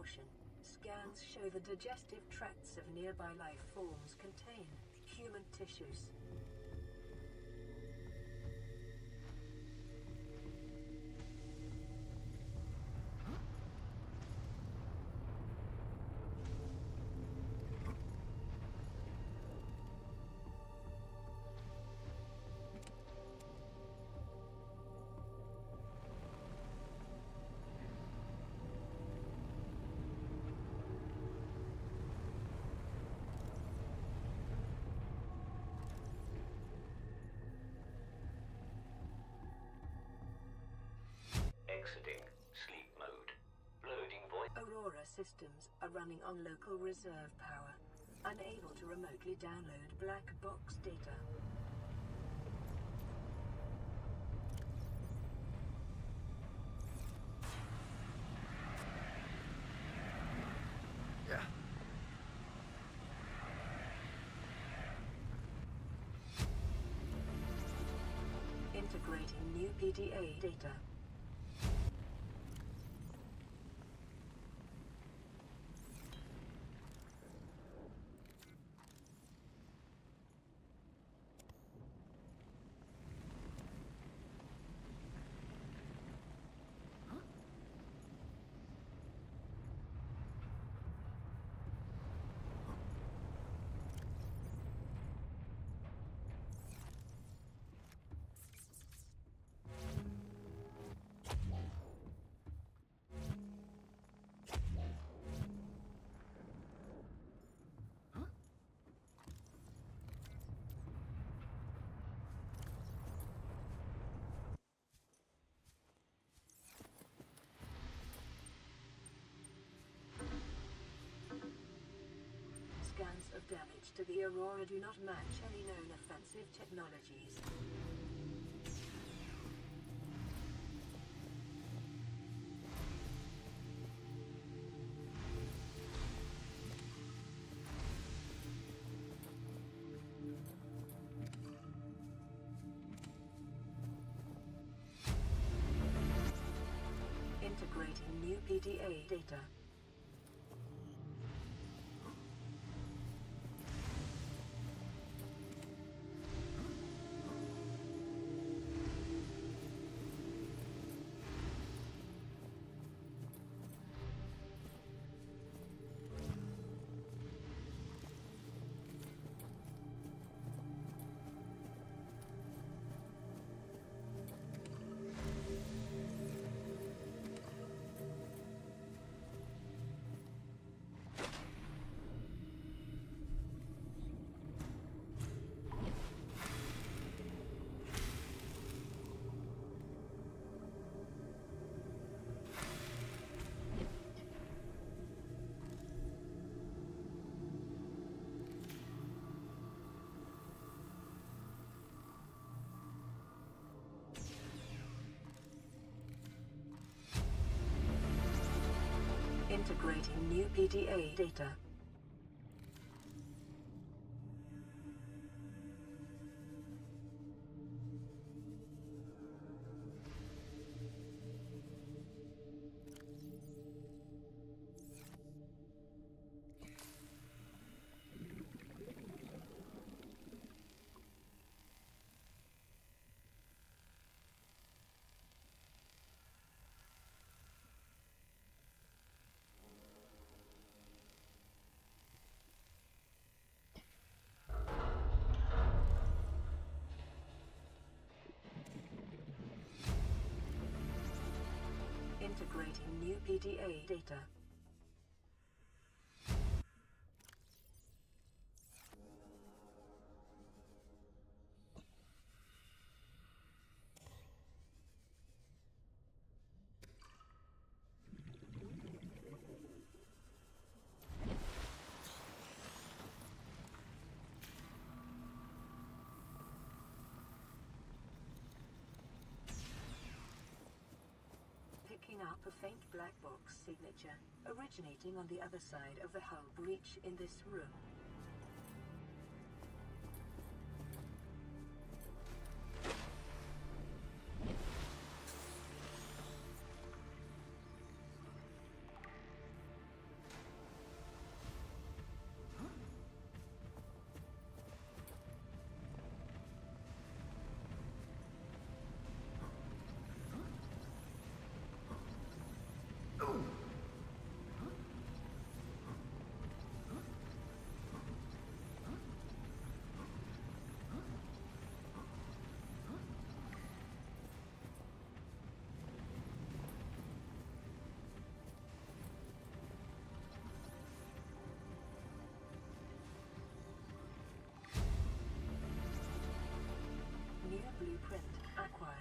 caution. Scans show the digestive tracts of nearby life forms contain human tissues. Exiting sleep mode. Loading voice. Aurora systems are running on local reserve power, unable to remotely download black box data. Integrating new PDA data. Scans of damage to the Aurora do not match any known offensive technologies. Integrating new PDA data. Integrating new PDA data. Integrating new PDA data. Picking up a faint black box signature, originating on the other side of the hull breach in this room. New blueprint acquired.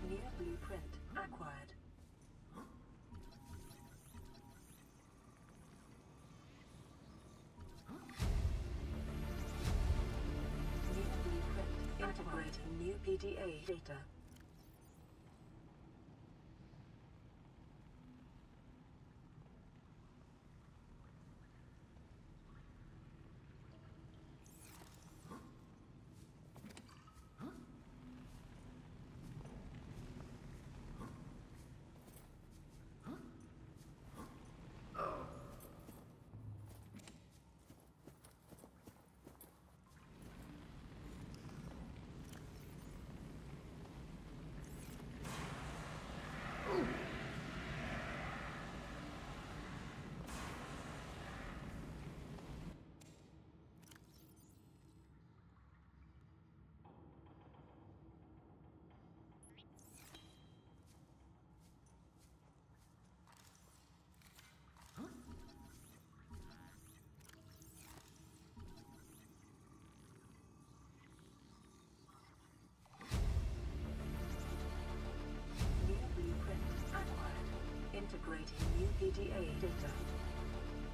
New blueprint acquired. New blueprint integrating new PDA data. New blueprint acquired. Integrating new PDA data.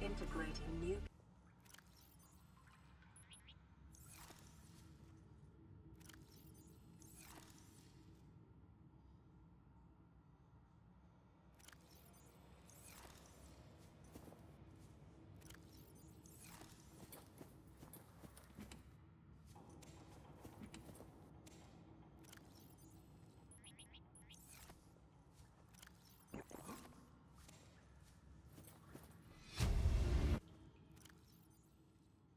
Integrating new.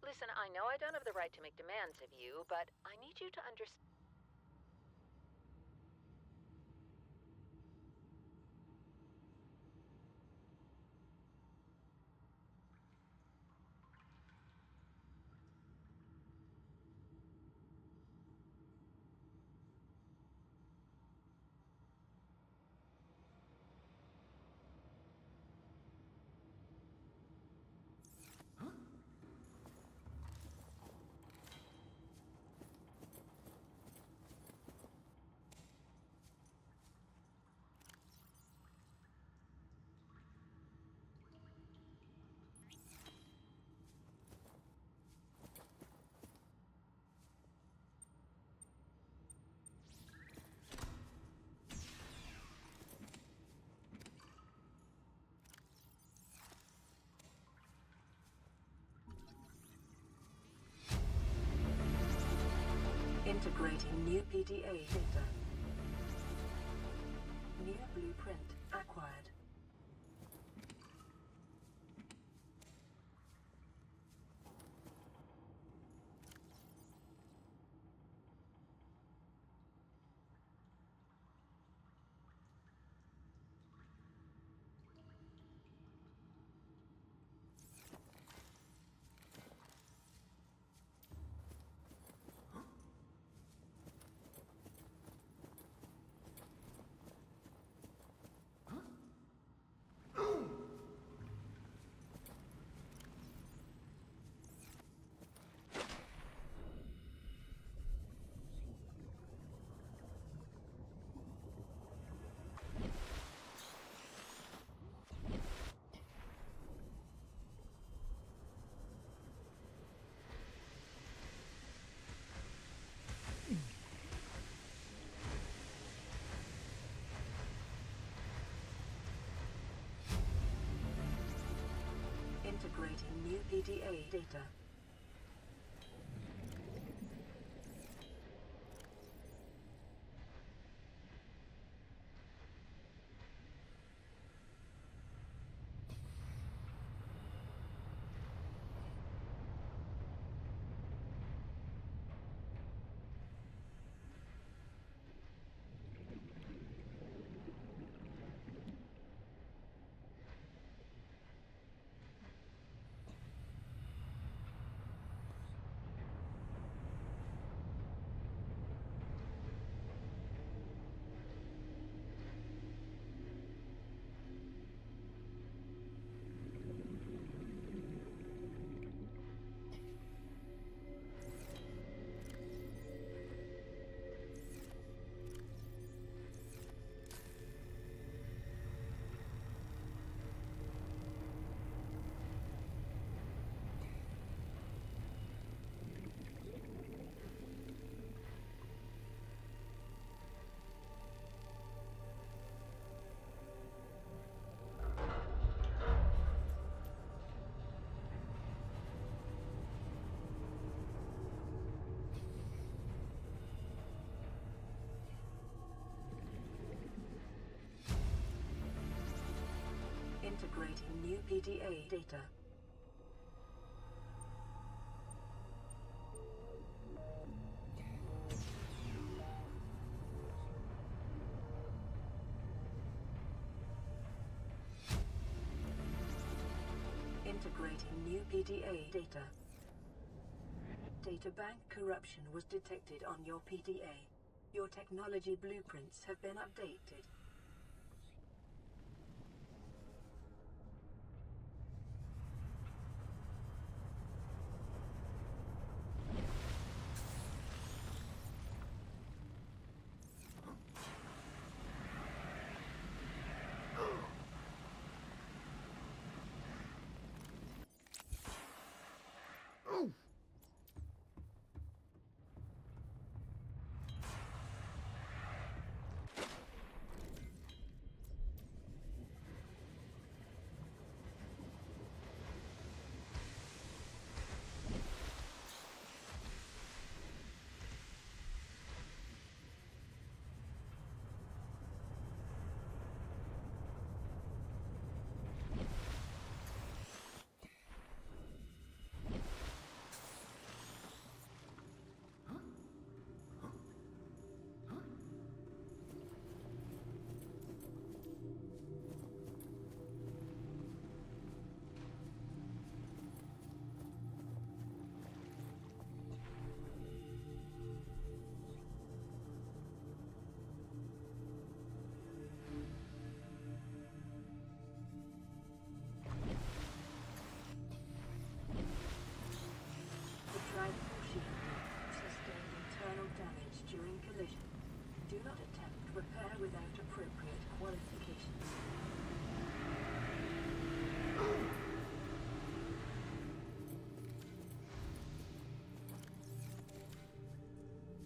Listen, I know I don't have the right to make demands of you, but I need you to understand. Integrating new PDA data. New blueprint acquired. Integrating new PDA data. Integrating new PDA data. Integrating new PDA data. Databank corruption was detected on your PDA. Your technology blueprints have been updated. Do not attempt repair without appropriate qualifications.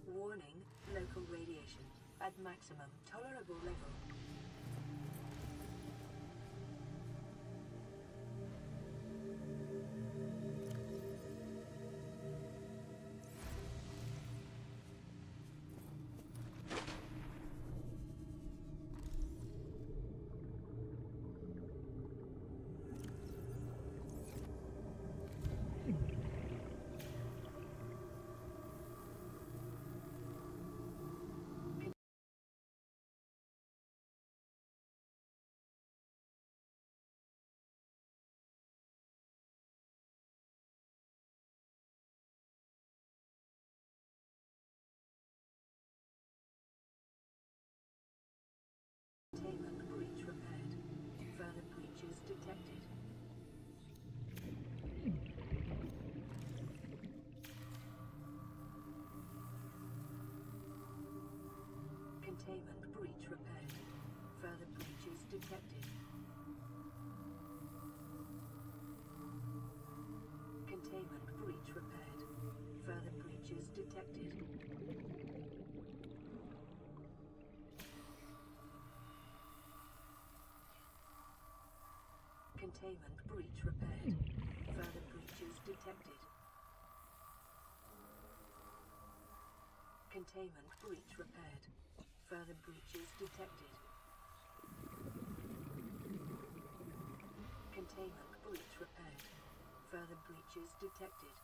Warning, local radiation at maximum tolerable level. Containment breach repaired. Further breaches detected. Containment breach repaired. Further breaches detected. Containment breach repaired. Further breaches detected. Containment breach repaired. detected. Containment breach repaired. Further breaches detected. Containment breach repaired. Further breaches detected.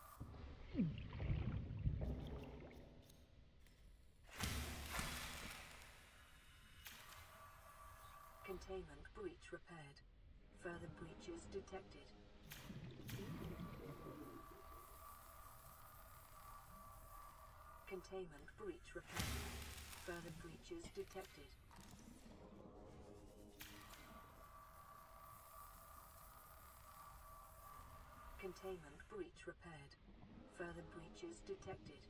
Containment breach repaired. Further breaches detected. Containment breach repaired. Further breaches detected. Containment breach repaired. Further breaches detected.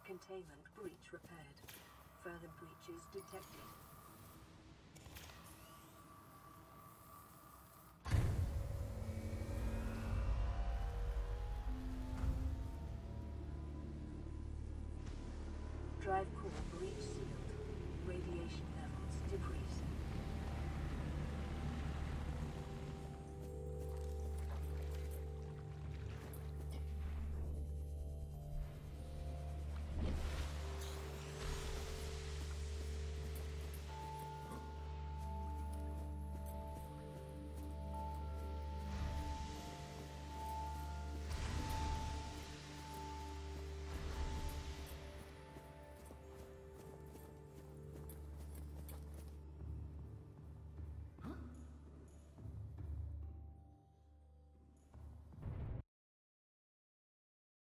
Containment breach repaired. Further breaches detected. Drive core breach sealed. Radiation